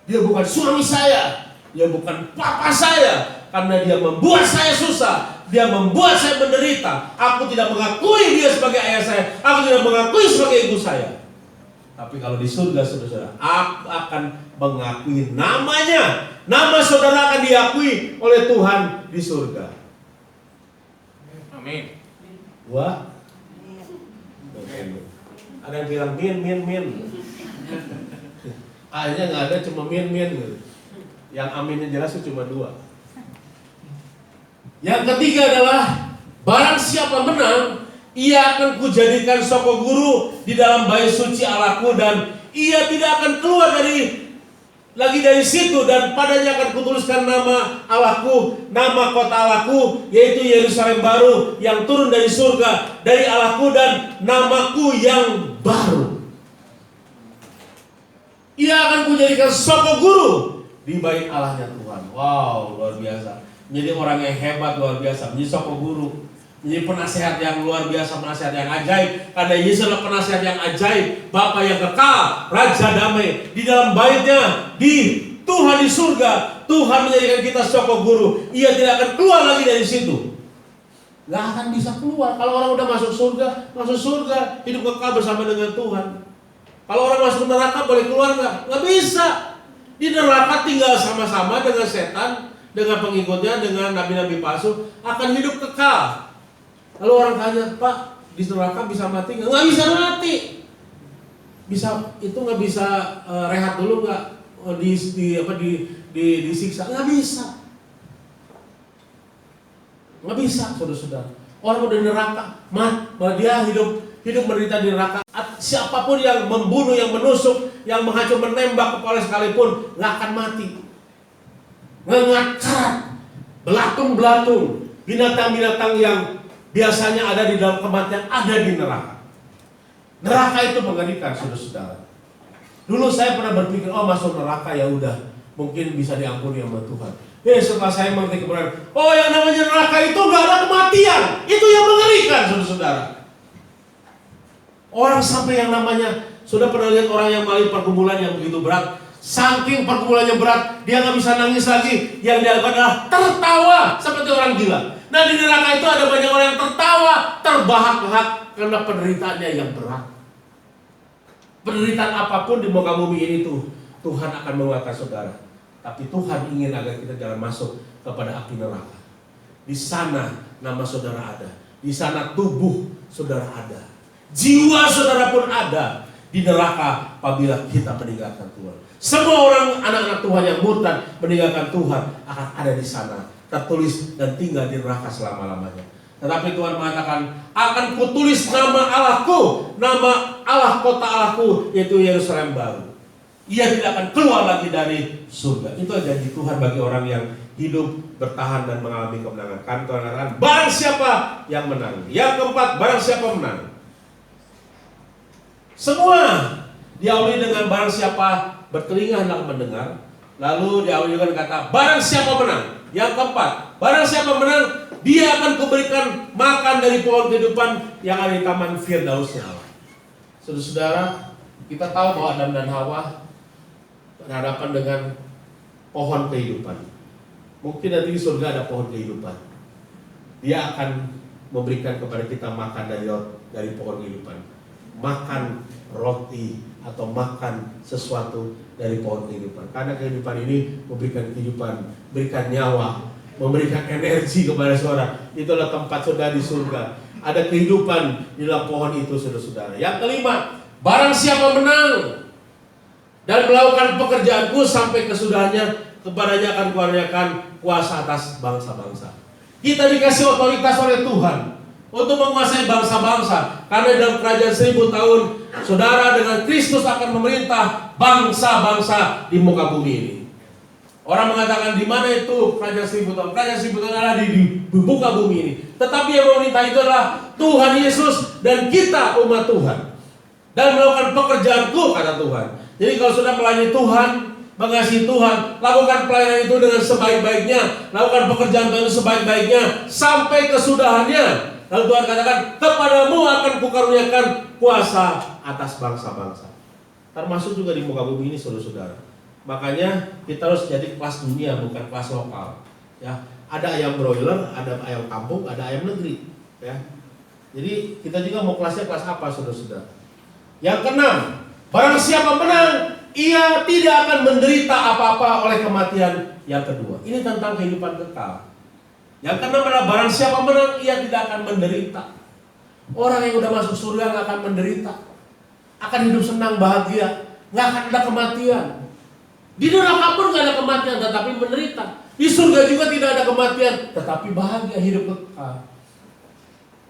dia bukan suami saya, dia bukan papa saya, karena dia membuat saya susah, dia membuat saya menderita. Aku tidak mengakui dia sebagai ayah saya, aku tidak mengakui sebagai ibu saya. Tapi kalau di surga, saudara, aku akan mengakui namanya. Nama saudara akan diakui oleh Tuhan di surga. Amin. Wah, ada yang bilang min. Akhirnya nggak ada, cuma min gitu. Yang aminnya jelas itu cuma 2. Yang ketiga adalah barang siapa menang, ia akan kujadikan soko guru di dalam bait suci Allahku, dan ia tidak akan keluar lagi dari situ, dan padanya akan kutuliskan nama Allahku, nama kota Allahku, yaitu Yerusalem baru yang turun dari surga dari Allahku, dan namaku yang baru. Ia akan kujadikan soko guru di bait Allahnya Tuhan. Wow, luar biasa. Menjadi orang yang hebat, luar biasa. Menjadi soko guru, menjadi penasehat yang luar biasa, penasehat yang ajaib. Karena Yesus adalah penasehat yang ajaib, Bapa yang kekal, Raja damai. Di dalam baitnya, di Tuhan di surga, Tuhan menjadikan kita soko guru. Ia tidak akan keluar lagi dari situ. Gak akan bisa keluar. Kalau orang udah masuk surga, hidup kekal bersama dengan Tuhan. Kalau orang masuk neraka boleh keluar nggak? Nggak bisa. Di neraka tinggal sama-sama dengan setan, dengan pengikutnya, dengan nabi-nabi palsu, akan hidup kekal. Lalu orang tanya, Pak, di neraka bisa mati nggak? Nggak bisa mati. Nggak bisa rehat dulu nggak? Disiksa? Nggak bisa. Nggak bisa, saudara-saudara. Orang udah neraka, dia hidup menderita di neraka. Siapapun yang membunuh, yang menusuk, yang menghancur, menembak kepala sekalipun, nggak akan mati. Ngangkat, belatung-belatung, binatang-binatang yang biasanya ada di dalam kematian ada di neraka. Neraka itu mengerikan, saudara-saudara. Dulu saya pernah berpikir, masuk neraka ya udah, mungkin bisa diampuni sama Tuhan. Setelah saya mengerti kebenaran, yang namanya neraka itu gak ada kematian. Itu yang mengerikan, saudara-saudara. Orang sampai yang namanya, sudah pernah lihat orang yang melalui pergumulan yang begitu berat, saking pergumulannya berat, dia gak bisa nangis lagi. Yang dia lakukan adalah tertawa seperti orang gila. Nah, di neraka itu ada banyak orang yang tertawa, terbahak-bahak karena penderitaannya yang berat. Penderitaan apapun di muka bumi ini Tuhan akan mengeluarkan saudara. Tapi Tuhan ingin agar kita jangan masuk kepada api neraka. Di sana nama saudara ada. Di sana tubuh saudara ada. Jiwa saudara pun ada di neraka apabila kita meninggalkan Tuhan. Semua orang anak-anak Tuhan yang murtad meninggalkan Tuhan akan ada di sana, tertulis dan tinggal di neraka selama-lamanya. Tetapi Tuhan mengatakan, akan kutulis nama Allahku, nama Allah kota Allahku, yaitu Yerusalem baru. Ia tidak akan keluar lagi dari surga. Itu janji Tuhan bagi orang yang hidup, bertahan dan mengalami kemenangan. Kan Tuhan katakan, barang siapa yang menang. Yang keempat, barang siapa menang. Semua diawali dengan barang siapa bertelinga hendak mendengar. Lalu diawali dengan kata barang siapa menang. Yang keempat, barang siapa menang, dia akan kuberikan makan dari pohon kehidupan yang ada di taman Firdausnya Allah. Saudara-saudara, kita tahu bahwa Adam dan Hawa berhadapan dengan pohon kehidupan. Mungkin nanti di surga ada pohon kehidupan. Dia akan memberikan kepada kita makan dari pohon kehidupan. Makan roti atau makan sesuatu dari pohon kehidupan. Karena kehidupan ini memberikan kehidupan, memberikan nyawa, memberikan energi kepada saudara. Itulah tempat saudara di surga. Ada kehidupan di dalam pohon itu, saudara-saudara. Yang kelima, barang siapa menang dan melakukan pekerjaanku sampai kesudahnya, kepadanya akan kuaruniakan kuasa atas bangsa-bangsa. Kita dikasih otoritas oleh Tuhan untuk menguasai bangsa-bangsa. Karena dalam kerajaan 1000 tahun, saudara dengan Kristus akan memerintah bangsa-bangsa di muka bumi ini. Orang mengatakan di mana itu kerajaan 1000 tahun? Kerajaan 1000 tahun ada di muka bumi ini. Tetapi yang memerintah itu adalah Tuhan Yesus dan kita umat Tuhan. Dan melakukan pekerjaanku, kata Tuhan. Jadi kalau sudah melayani Tuhan, mengasihi Tuhan, lakukan pelayanan itu dengan sebaik-baiknya, lakukan pekerjaan Tuhan sebaik-baiknya sampai kesudahannya. Lalu Tuhan katakan, kepadamu akan kukaruniakan kuasa atas bangsa-bangsa. Termasuk juga di muka bumi ini, saudara-saudara. Makanya kita harus jadi kelas dunia, bukan kelas lokal. Ya, ada ayam broiler, ada ayam kampung, ada ayam negeri. Ya, jadi kita juga mau kelasnya kelas apa, saudara-saudara? Yang keenam, barang siapa menang, ia tidak akan menderita apa-apa oleh kematian. Yang kedua, ini tentang kehidupan kekal. Yang keenam adalah barang siapa menang, ia tidak akan menderita. Orang yang udah masuk surga nggak akan menderita, akan hidup senang bahagia, nggak akan ada kematian. Di neraka pun nggak ada kematian, tetapi menderita. Di surga juga tidak ada kematian, tetapi bahagia hidup kekal.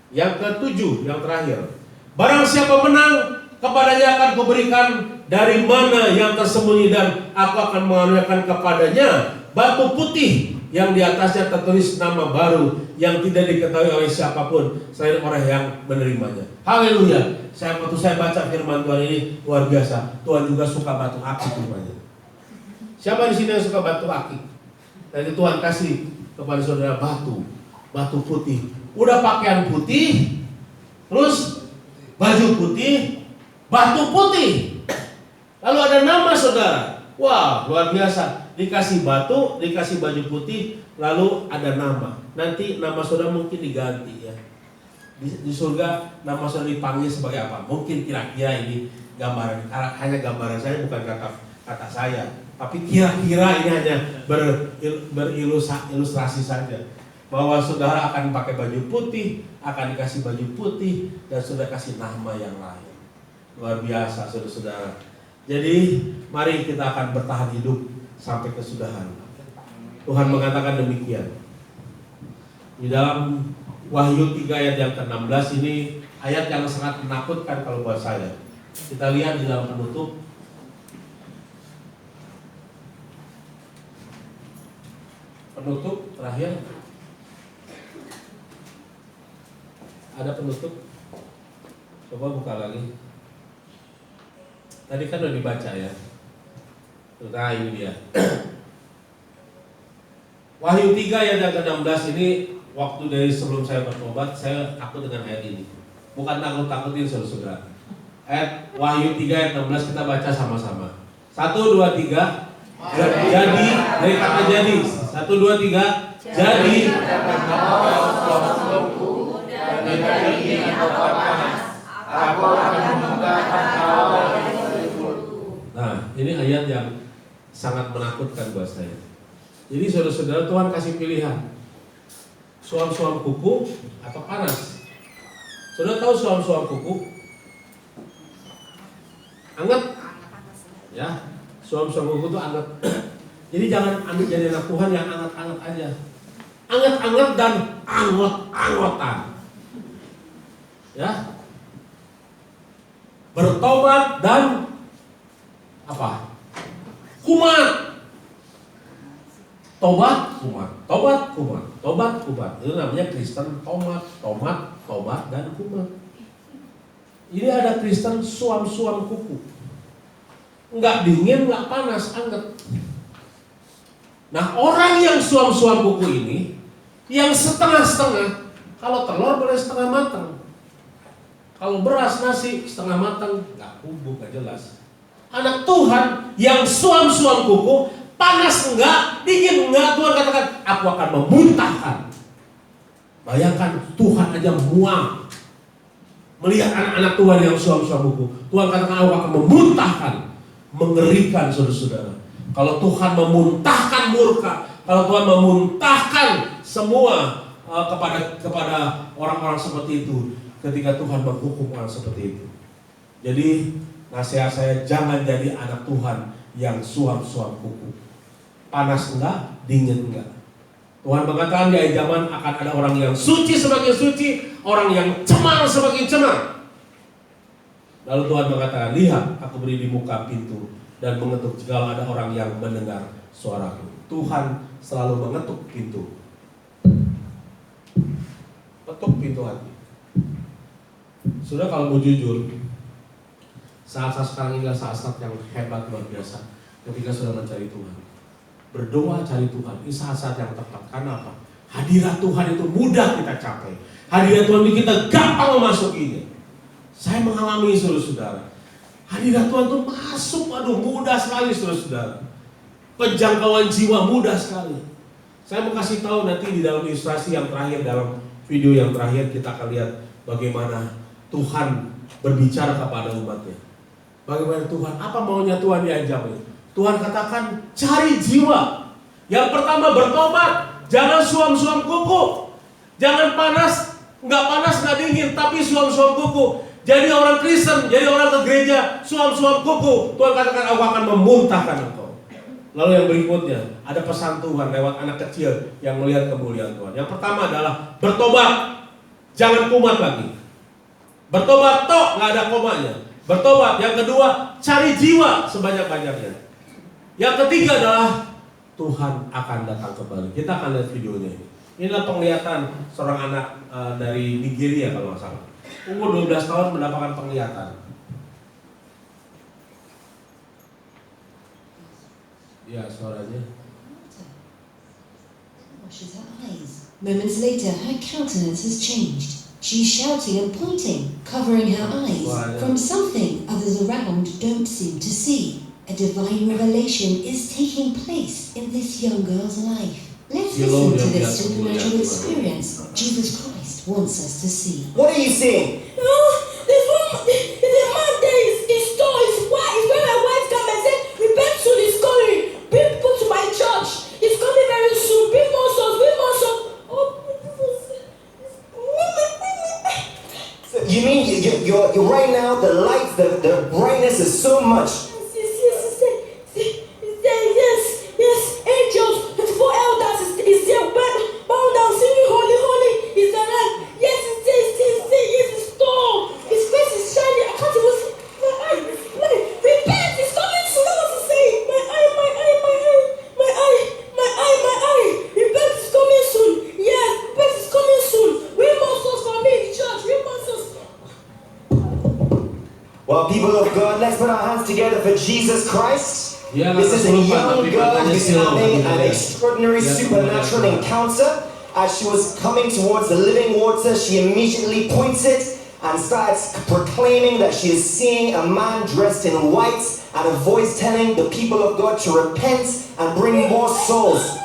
Yang ketujuh, yang terakhir, barang siapa menang, kepadanya akan kuberikan dari mana yang tersembunyi, dan aku akan mengaruniakan kepadanya batu putih yang di atasnya tertulis nama baru yang tidak diketahui oleh siapapun selain orang yang menerimanya. Haleluya. Waktu saya baca firman Tuhan ini luar biasa. Tuhan juga suka batu akik rupanya. Siapa di sini yang suka batu akik? Jadi Tuhan kasih kepada saudara batu putih. Udah pakaian putih, terus baju putih, batu putih. Lalu ada nama saudara. Wah, luar biasa. Dikasih batu, dikasih baju putih, lalu ada nama. Nanti nama saudara mungkin diganti ya. Di surga nama saudara dipanggil sebagai apa? Mungkin kira-kira ini gambaran, hanya gambaran saya, bukan kata saya. Tapi kira-kira ini hanya berilustrasi saja. Bahwa saudara akan pakai baju putih, akan dikasih baju putih, dan saudara kasih nama yang lain. Luar biasa saudara-saudara. Jadi mari kita akan bertahan hidup sampai kesudahan. Tuhan mengatakan demikian. Di dalam Wahyu 3 ayat yang ke-16 ini ayat yang sangat menakutkan kalau buat saya. Kita lihat di dalam penutup. Penutup terakhir. Ada penutup. Coba buka lagi. Tadi kan udah dibaca ya. Nah ini dia. Wahyu 3 ayat yang ke-16 ini, waktu dari sebelum saya bertobat, saya takut dengan ayat ini. Bukan takut-takutin saudara-saudara. Ayat Wahyu 3 ayat 16 kita baca sama-sama. 1, 2, 3. Jadi, dari kata jadi. 1, 2, 3. Jadi. Nah, ini ayat yang sangat menakutkan buat saya. Jadi saudara-saudara, Tuhan kasih pilihan, suam-suam kuku atau panas. Saudara tahu suam-suam kuku? Anget, ya. Suam-suam kuku itu anget. Jadi jangan ambil jadi anak Tuhan yang anget-anget aja. Anget-anget dan angot-angotan. Ya. Bertobat dan apa? Kumat. Tobat, kumat. Tobat, kumat. Tobat, kumat. Itu namanya Kristen tobat, dan kumat. Ini ada Kristen suam-suam kuku. Enggak dingin, enggak panas, anget. Nah, orang yang suam-suam kuku ini, yang setengah-setengah, kalau telur boleh setengah matang. Kalau beras nasi setengah matang, enggak bubuk, enggak jelas. Anak Tuhan yang suam-suam kuku, panas enggak, dingin enggak, Tuhan katakan, aku akan memuntahkan. Bayangkan Tuhan aja muak melihat anak-anak Tuhan yang suam-suam kuku. Tuhan katakan, aku akan memuntahkan. Mengerikan saudara-saudara. Kalau Tuhan memuntahkan murka, kalau Tuhan memuntahkan semua kepada orang-orang seperti itu, ketika Tuhan menghukum orang seperti itu. Jadi nasihat saya, jangan jadi anak Tuhan yang suam-suam kuku. Panas enggak, dingin enggak. Tuhan mengatakan di akhir zaman akan ada orang yang suci semakin suci, orang yang cemar semakin cemar. Lalu Tuhan mengatakan, lihat aku beri di muka pintu dan mengetuk jika ada orang yang mendengar suaraku. Tuhan selalu mengetuk pintu. Ketuk pintu hati. Sudah, kalau mau jujur, saat-saat sekarang ini adalah saat-saat yang hebat luar biasa. ketika sudah mencari Tuhan. Berdoa cari Tuhan, ini saat-saat yang tepat. Karena apa? Hadirat Tuhan itu mudah kita capai. Hadirat Tuhan itu kita gampang memasukinya. Saya mengalami saudara-saudara. Hadirat Tuhan itu masuk, mudah sekali saudara-saudara. Penjangkauan jiwa mudah sekali. Saya mau kasih tahu nanti di dalam ilustrasi yang terakhir, dalam video yang terakhir kita akan lihat bagaimana Tuhan berbicara kepada umatnya. Bagaimana Tuhan, apa maunya Tuhan diajak ini? Tuhan katakan cari jiwa. Yang pertama bertobat, jangan suam-suam kuku. Jangan panas, nggak dingin, tapi suam-suam kuku. Jadi orang Kristen, jadi orang ke gereja, suam-suam kuku. Tuhan katakan aku akan memuntahkan engkau. Lalu yang berikutnya, ada pesan Tuhan lewat anak kecil yang melihat kemuliaan Tuhan. Yang pertama adalah bertobat, jangan kumat lagi. Bertobat toh, nggak ada komanya. Bertobat. Yang kedua, cari jiwa sebanyak-banyaknya. Yang ketiga adalah Tuhan akan datang kembali. Kita akan lihat videonya ini. Ini adalah penglihatan seorang anak dari Nigeria kalau nggak salah. Umur 12 tahun mendapatkan penglihatan. Ya, suaranya. Washes her eyes. Moments later, her countenance has changed. She's shouting and pointing, covering her eyes from something others around don't seem to see. A divine revelation is taking place in this young girl's life. Let's listen to this supernatural experience Jesus Christ wants us to see. What are you seeing? There's a man there, his store is white, he's wearing a white garment, said, repent soon, he's coming, bring people to my church, he's coming very soon, bring more souls, You mean you're right now, the lights, the brightness is so much. Yes, angels, 24 elders is there, bound down, singing holy, holy is the Lamb. Yes, it's the storm. His face is shining. I can't even see my eye. Repent, it's coming soon. I want to say, my eye. Repent is coming soon. Yes, repent is coming soon. Win more souls for me in the church. Win more souls. Well, people of God, let's put our hands together for Jesus Christ. Yeah, This is a young girl who's having an extraordinary supernatural encounter. As she was coming towards the living water, she immediately pointed and starts proclaiming that she is seeing a man dressed in white and a voice telling the people of God to repent and bring more souls.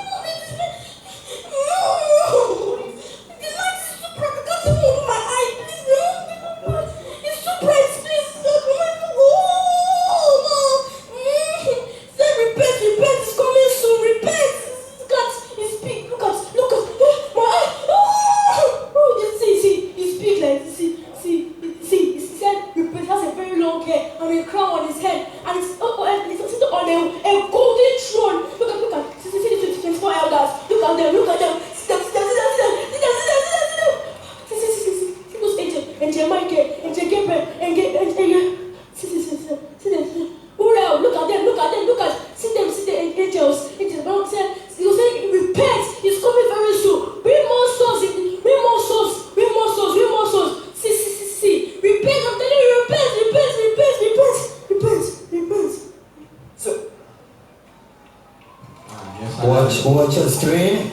Watch your screen.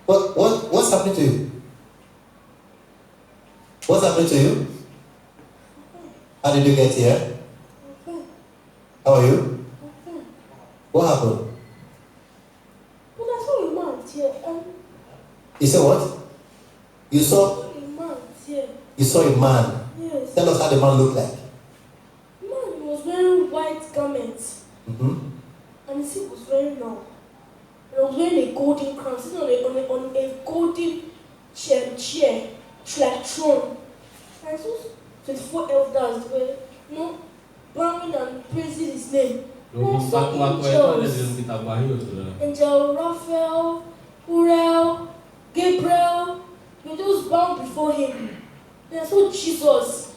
What's happening to you? What's happening to you? How did you get here? How are you? What happened? But I saw a man here. You saw what? You saw? A man here. You saw a man. Yes. Tell us how the man looked like. Man was wearing white garments. And his head was very long. And I was wearing a golden crown, sitting on a golden chair, like throne. And so 24 elders were, bowing and praising his name. Angel Raphael, Uriel, Gabriel, they just bowed before him. And I saw Jesus.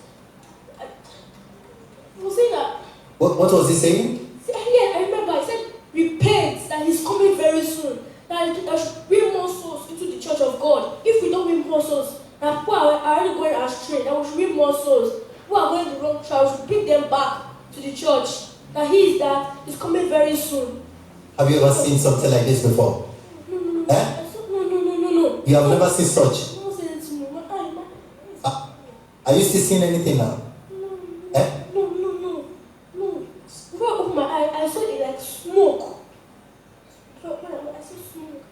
He was saying that. What was he saying? Yeah, I remember. He said, repent, that he's coming very soon. That should bring more souls into the church of God. If we don't win more souls, that people are already going astray, that we should win more souls. Who are going the wrong track, get back to the church. That he is coming very soon. Have you ever seen something like this before? No. Eh? No. You have never seen such? Don't say it to me. Are you still seeing anything now? No. Eh? No. Before I opened my eye, I saw it like smoke. I saw smoke.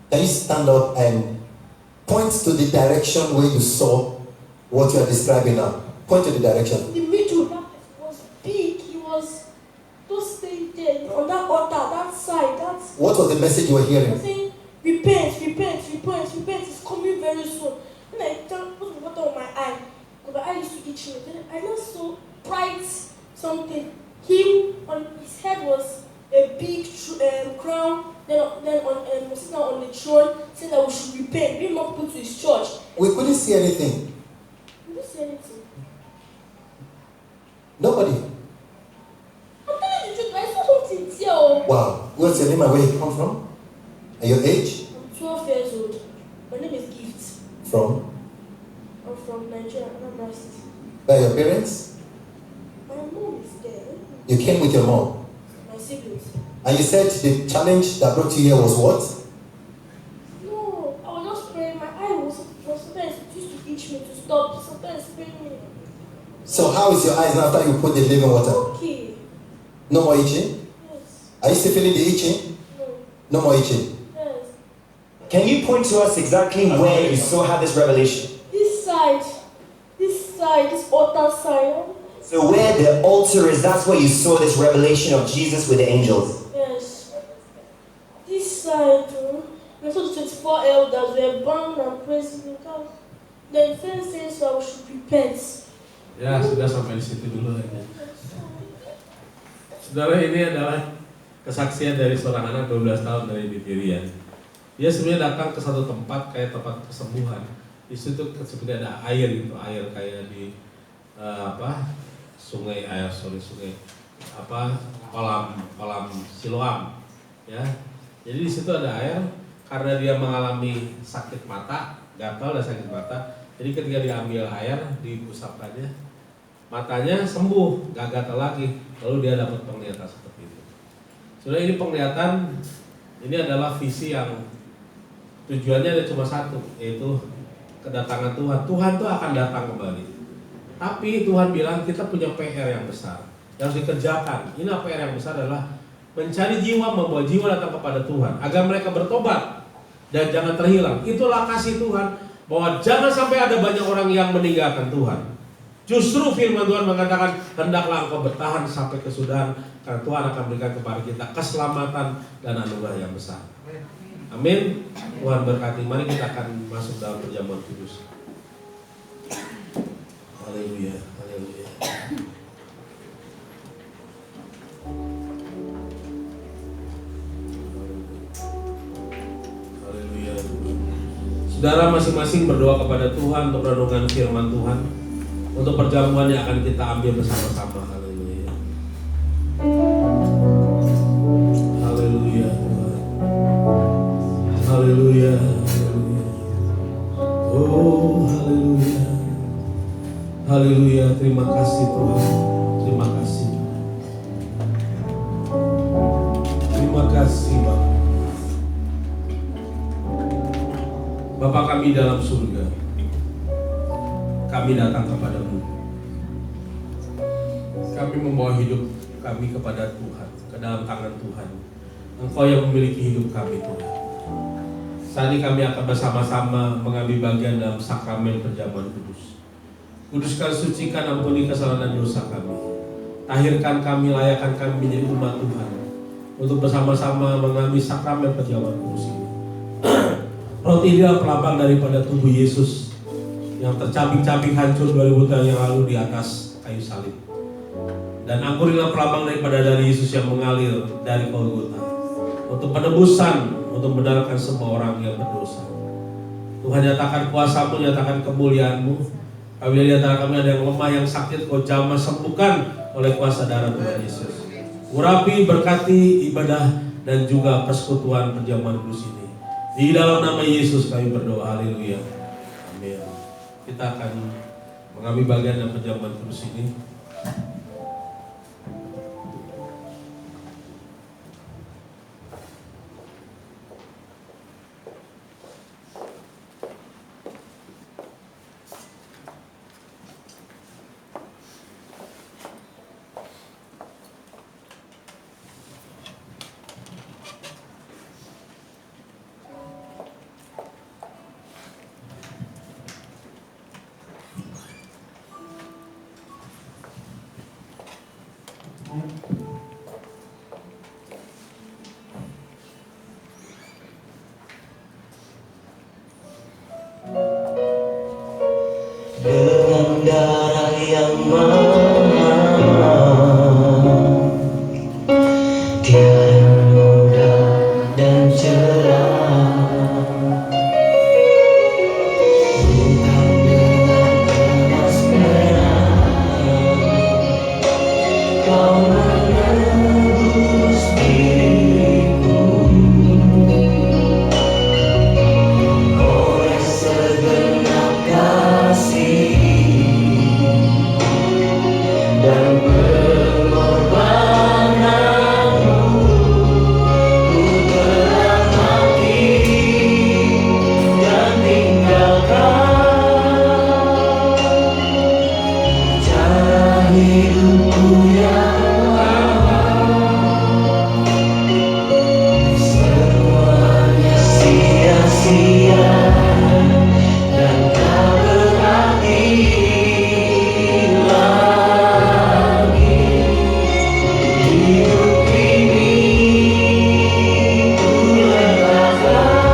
Can you stand up and point to the direction where you saw what you are describing now? Point to the direction. The middle, that was big. He was just staying there on that altar, that side. What was the message you were I was hearing? saying, repent. It's coming very soon. Then I put the water on my eye. Because my eye used to itch me. Then I just saw bright something. Him, on his head was a big crown. Then sitting on the throne, saying that we should repent, bring more people to his church. We couldn't see anything. You didn't see anything. Nobody. I'm telling you the truth, I saw something here. Oh. Wow. What's your name and where you come from? And your age? I'm 12 years old. My name is Gift. From? I'm from Nigeria, Anambra State. By your parents? My mom is there. You came with your mom. My siblings. And you said the challenge that brought you here was what? No, I was just praying. My eye was sometimes it used to itch me to stop. Sometimes paining me. So how is your eyes now after you put the living water? Okay. No more itching? Yes. Are you still feeling the itching? No. No more itching? Yes. Can you point to us exactly where you saw had this revelation? This side, this altar side. So where the altar is, that's where you saw this revelation of Jesus with the angels. Yes. This side, I saw the 24 elders were bound and praising God. Then first says I should repent. Ya, sudah sampai di situ dulu aja. Saudara, ini adalah kesaksian dari seorang anak 12 tahun dari Nigeria. Dia sebenarnya datang ke satu tempat kayak tempat kesembuhan. Di situ seperti ada air gitu, air kayak di sungai kolam Siloam, ya. Jadi di situ ada air karena dia mengalami sakit mata, gatal dan sakit mata. Jadi ketika diambil air, diusapkannya, matanya sembuh, gak gatal lagi. Lalu dia dapat penglihatan seperti itu. Sudah ini penglihatan, ini adalah visi yang tujuannya ada cuma satu, yaitu kedatangan Tuhan. Tuhan tuh akan datang kembali. Tapi Tuhan bilang kita punya PR yang besar, yang harus dikerjakan. Ini PR yang besar adalah mencari jiwa, membawa jiwa datang kepada Tuhan, agar mereka bertobat dan jangan terhilang. Itulah kasih Tuhan, bahwa jangan sampai ada banyak orang yang meninggalkan Tuhan. Justru firman Tuhan mengatakan, hendaklah engkau bertahan sampai kesudahan, karena Tuhan akan berikan kepada kita keselamatan dan anugerah yang besar. Amin. Tuhan berkati. Mari kita akan masuk dalam perjamuan kudus. Haleluya, haleluya. Haleluya. Saudara masing-masing berdoa kepada Tuhan untuk renungan firman Tuhan, untuk perjamuan yang akan kita ambil bersama-sama. Haleluya. Haleluya. Haleluya. Oh, haleluya. Haleluya. Terima kasih Tuhan. Terima kasih. Terima kasih Bapak. Bapa kami dalam surga, kami datang kepadamu. Kami membawa hidup kami kepada Tuhan, ke dalam tangan Tuhan. Engkau yang memiliki hidup kami Tuhan. Saat ini kami akan bersama-sama mengambil bagian dalam sakramen perjamuan kudus. Kuduskan, sucikan, ampuni kesalahan dan dosa kami. Tahirkan kami, layakkan kami menjadi umat Tuhan, untuk bersama-sama mengambil sakramen perjamuan kudus ini. Roti adalah pelambang daripada tubuh Yesus yang tercabik-cabik hancur 2000 tahun yang lalu di atas kayu salib. Dan anggur adalah pelambang daripada darah Yesus yang mengalir dari Golgota untuk penebusan, untuk membenarkan semua orang yang berdosa. Tuhan, nyatakan kuasa-Mu, nyatakan kemuliaan-Mu. Apabila di antara kami ada yang lemah, yang sakit, Kau jamah sembuhkan oleh kuasa darah Tuhan Yesus. Urapi, berkati ibadah dan juga persekutuan perjamuan kudus ini. Di dalam nama Yesus kami berdoa. Haleluya. Amin. Kita akan mengambil bagian dalam perjamuan kudus ini. darah yang mahal, tiada noda dan celah. Bukan dengan emas perak kau menebus diriku, oleh segenap kasih dan pengorbananmu, ku telah mati dan tinggalkan cara hidupku yang lama. Semuanya sia-sia dan tak berarti lagi. Hidup ini ku letakkan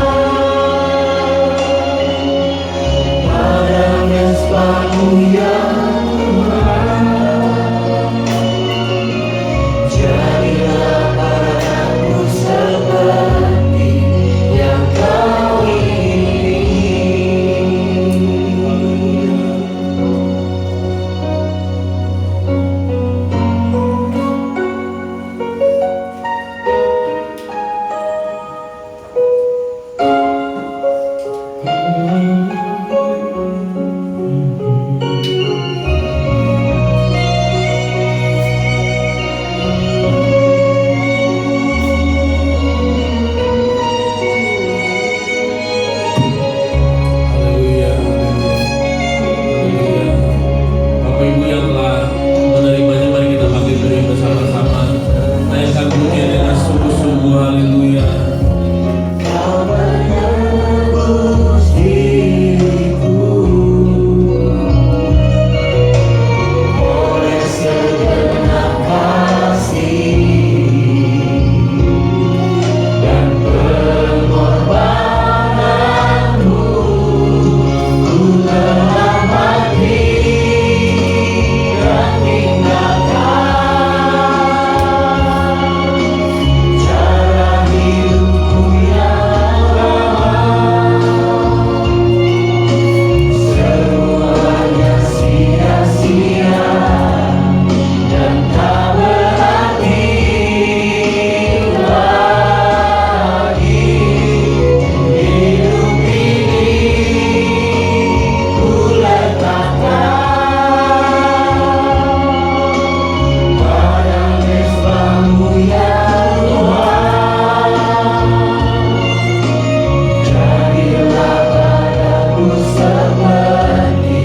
pada mezbahmu yang jadilah padaku seperti yang kau Haleluya, haleluya. Bapak Ibu yang telah menerimanya, mari kita bangkit berdiri bersama-sama. Naikkan pujian dengan sungguh-sungguh, haleluya. Kau menebus diriku, oleh segenap kasih dan pengorbananmu, ku telah mati dan tinggalkan cara hidupku yang lama. Semuanya sia-sia dan tak berarti lagi. Hidup ini ku letakkan pada mezbahmu yang luas. Jadilah padaku seperti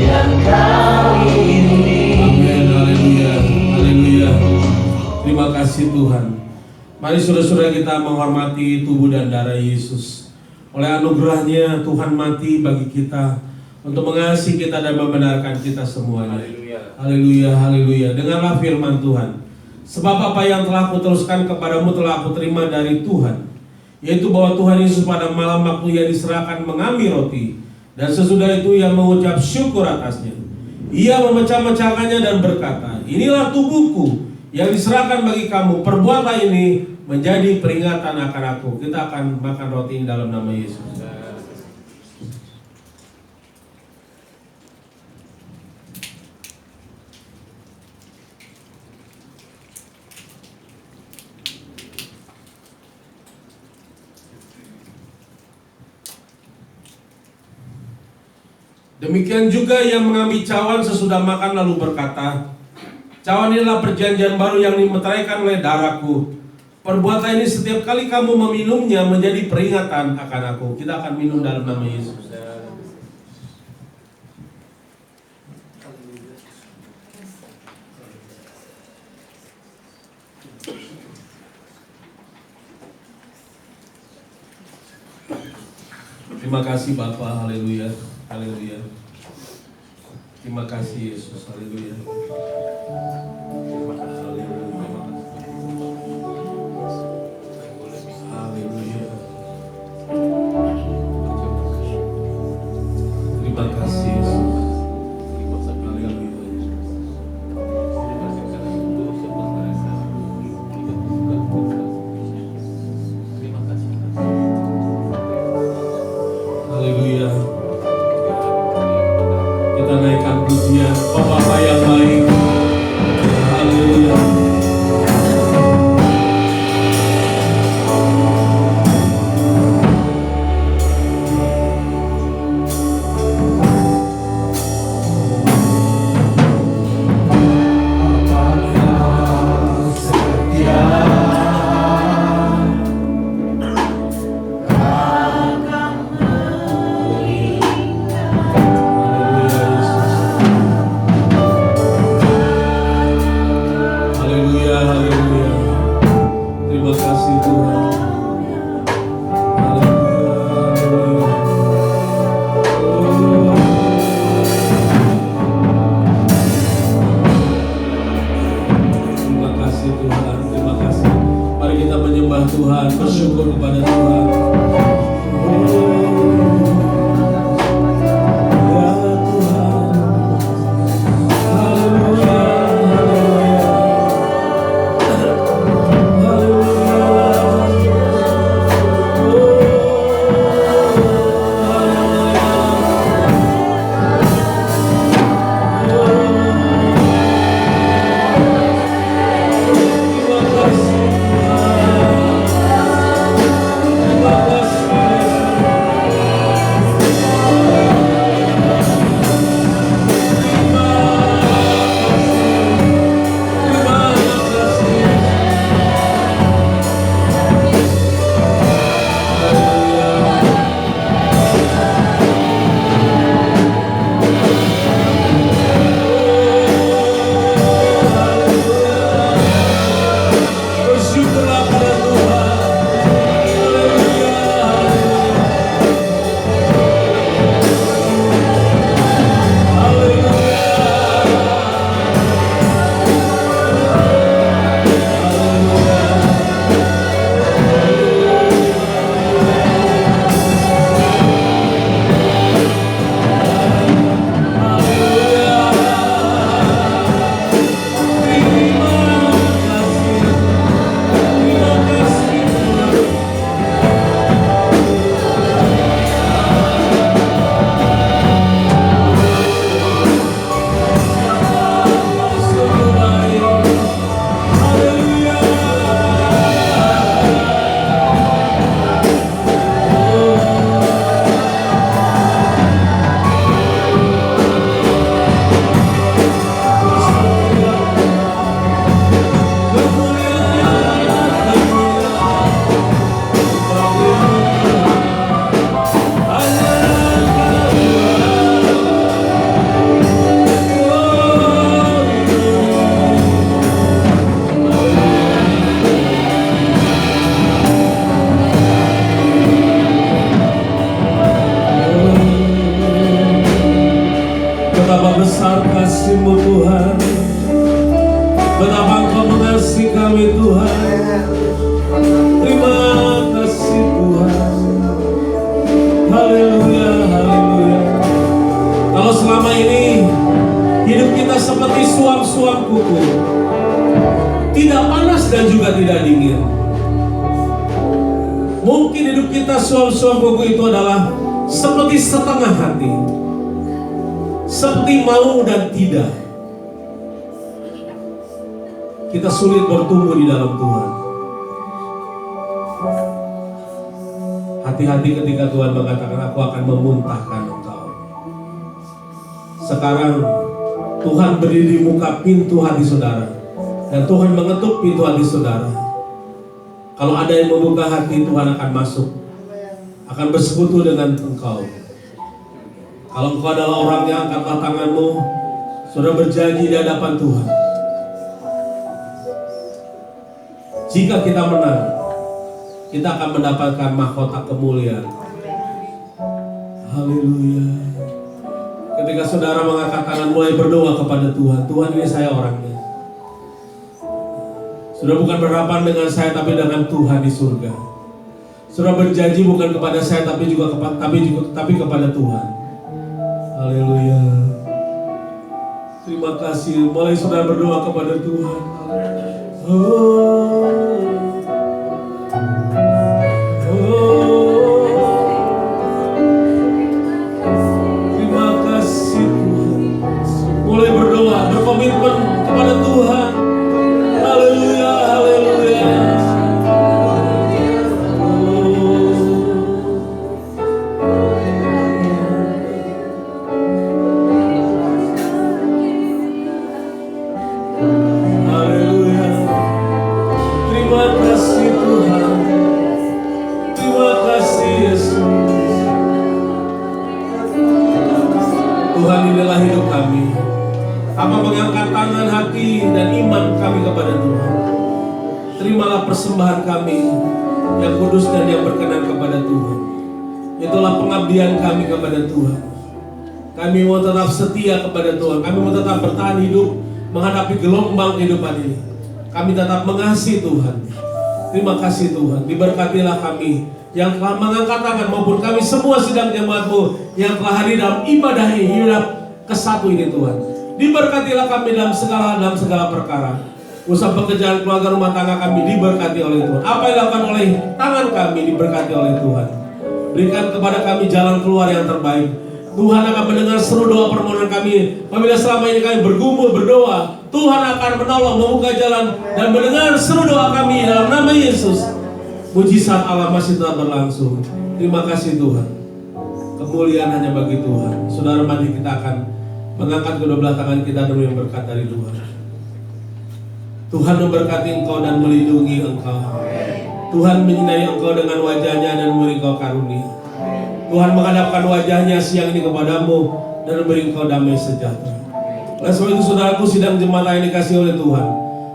yang kau ingini. Amin, haleluya, haleluya. Terima kasih Tuhan. Mari saudara-saudara kita menghormati tubuh dan darah Yesus. Oleh anugerahnya Tuhan mati bagi kita untuk mengasihi kita dan membenarkan kita semuanya. Haleluya, haleluya. Dengarlah firman Tuhan. Sebab apa yang telah kuteruskan kepadamu telah aku terima dari Tuhan, yaitu bahwa Tuhan Yesus pada malam waktu ia diserahkan mengambil roti, dan sesudah itu ia mengucap syukur atasnya. Ia memecah-mecahkannya dan berkata, inilah tubuhku yang diserahkan bagi kamu, perbuatlah ini menjadi peringatan akan aku. Kita akan makan roti ini dalam nama Yesus. Demikian juga yang mengambil cawan sesudah makan lalu berkata, cawan inilah perjanjian baru yang dimeteraikan oleh darahku. Perbuatan ini setiap kali kamu meminumnya menjadi peringatan akan aku. Kita akan minum dalam nama Yesus. Terima kasih Bapa, haleluya, haleluya. Terima kasih Yesus, haleluya. Haleluya. Terima kasih Yesus. Terima kasih Tuhan, terima kasih. Mari kita menyembah Tuhan, bersyukur kepada Tuhan. Betapa besar kasih-Mu Tuhan, betapa Engkau mengasihi kami Tuhan. Terima kasih Tuhan. Haleluya, haleluya. Kalau selama ini hidup kita seperti suam-suam kuku, tidak panas dan juga tidak dingin. Mungkin hidup kita suam-suam kuku itu adalah seperti setengah hati, seperti mau dan tidak. Kita sulit bertumbuh di dalam Tuhan. Hati-hati ketika Tuhan mengatakan, aku akan memuntahkan engkau. Sekarang Tuhan berdiri di muka pintu hati saudara, dan Tuhan mengetuk pintu hati saudara. Kalau ada yang membuka hati, Tuhan akan masuk, akan bersekutu dengan engkau. Kalau engkau adalah orang yang angkatlah tanganmu, sudah berjanji di hadapan Tuhan. Jika kita menang, kita akan mendapatkan mahkota kemuliaan. Haleluya. Ketika saudara mengangkat tangan, mulai berdoa kepada Tuhan. Tuhan, ini saya orangnya. Sudah bukan berhadapan dengan saya, tapi dengan Tuhan di surga. Sudah berjanji bukan kepada saya, tapi kepada Tuhan. Haleluya. Terima kasih. Mulai saudara berdoa kepada Tuhan. Terima kasih Tuhan. Mulai berdoa, berkomitmen kepada Tuhan. Haleluya, haleluya. Tuhan, inilah hidup kami. Apa mengangkat tangan hati dan iman kami kepada Tuhan. Terimalah persembahan kami. yang kudus dan yang berkenan kepada Tuhan. Itulah pengabdian kami kepada Tuhan. Kami mau tetap setia kepada Tuhan. Kami mau tetap bertahan hidup menghadapi gelombang kehidupan ini. Kami tetap mengasihi Tuhan. Terima kasih Tuhan. Diberkatilah kami yang telah mengangkat tangan maupun kami semua sidang jemaat-Mu yang telah hadir dalam ibadah ini, ibadah kesatu ini Tuhan. Diberkatilah kami dalam segala perkara. Usaha pekerjaan keluarga rumah tangga kami diberkati oleh Tuhan. Apa yang dilakukan oleh tangan kami diberkati oleh Tuhan. Berikan kepada kami jalan keluar yang terbaik. Tuhan akan mendengar seluruh doa permohonan kami. Apabila selama ini kami bergumul berdoa, Tuhan akan menolong, membuka jalan dan mendengar seluruh doa kami dalam nama Yesus. Mujizat Allah masih tetap berlangsung. Terima kasih Tuhan. Kemuliaan hanya bagi Tuhan. Saudara, mari kita akan mengangkat kedua belah tangan kita demi berkat dari Tuhan. Tuhan memberkati engkau dan melindungi engkau. Tuhan menyinari engkau dengan wajahnya dan memberi engkau karunia. Tuhan menghadapkan wajahnya siang ini kepadamu dan memberi engkau damai sejahtera. Oleh sebab itu saudaraku, sidang jemaat yang dikasihi oleh Tuhan,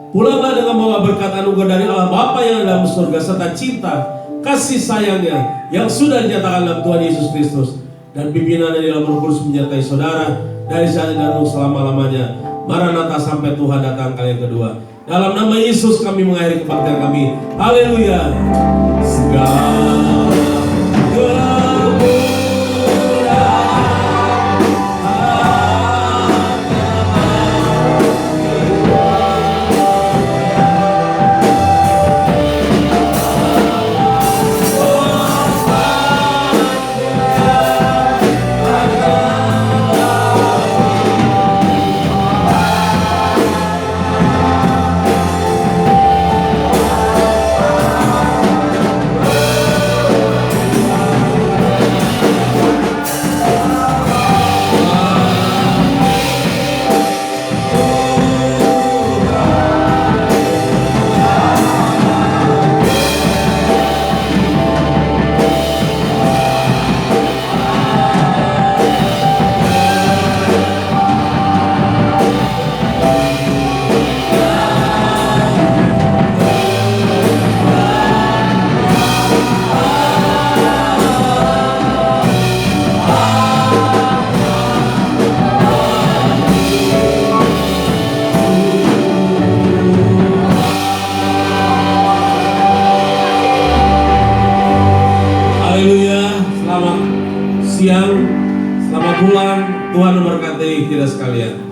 pulanglah dengan membawa berkat anugerah dari Allah Bapa yang ada dalam surga serta cinta kasih sayangnya yang sudah dinyatakan dalam Tuhan Yesus Kristus dan pimpinan dari dalam Roh Kudus menyertai saudara dari saat ini dan selama-lamanya. Maranatha sampai Tuhan datang kali yang kedua. Dalam nama Yesus kami mengakhiri kebaktian kami. Haleluya. Segala siang, selamat pulang, Tuhan memberkati kita sekalian.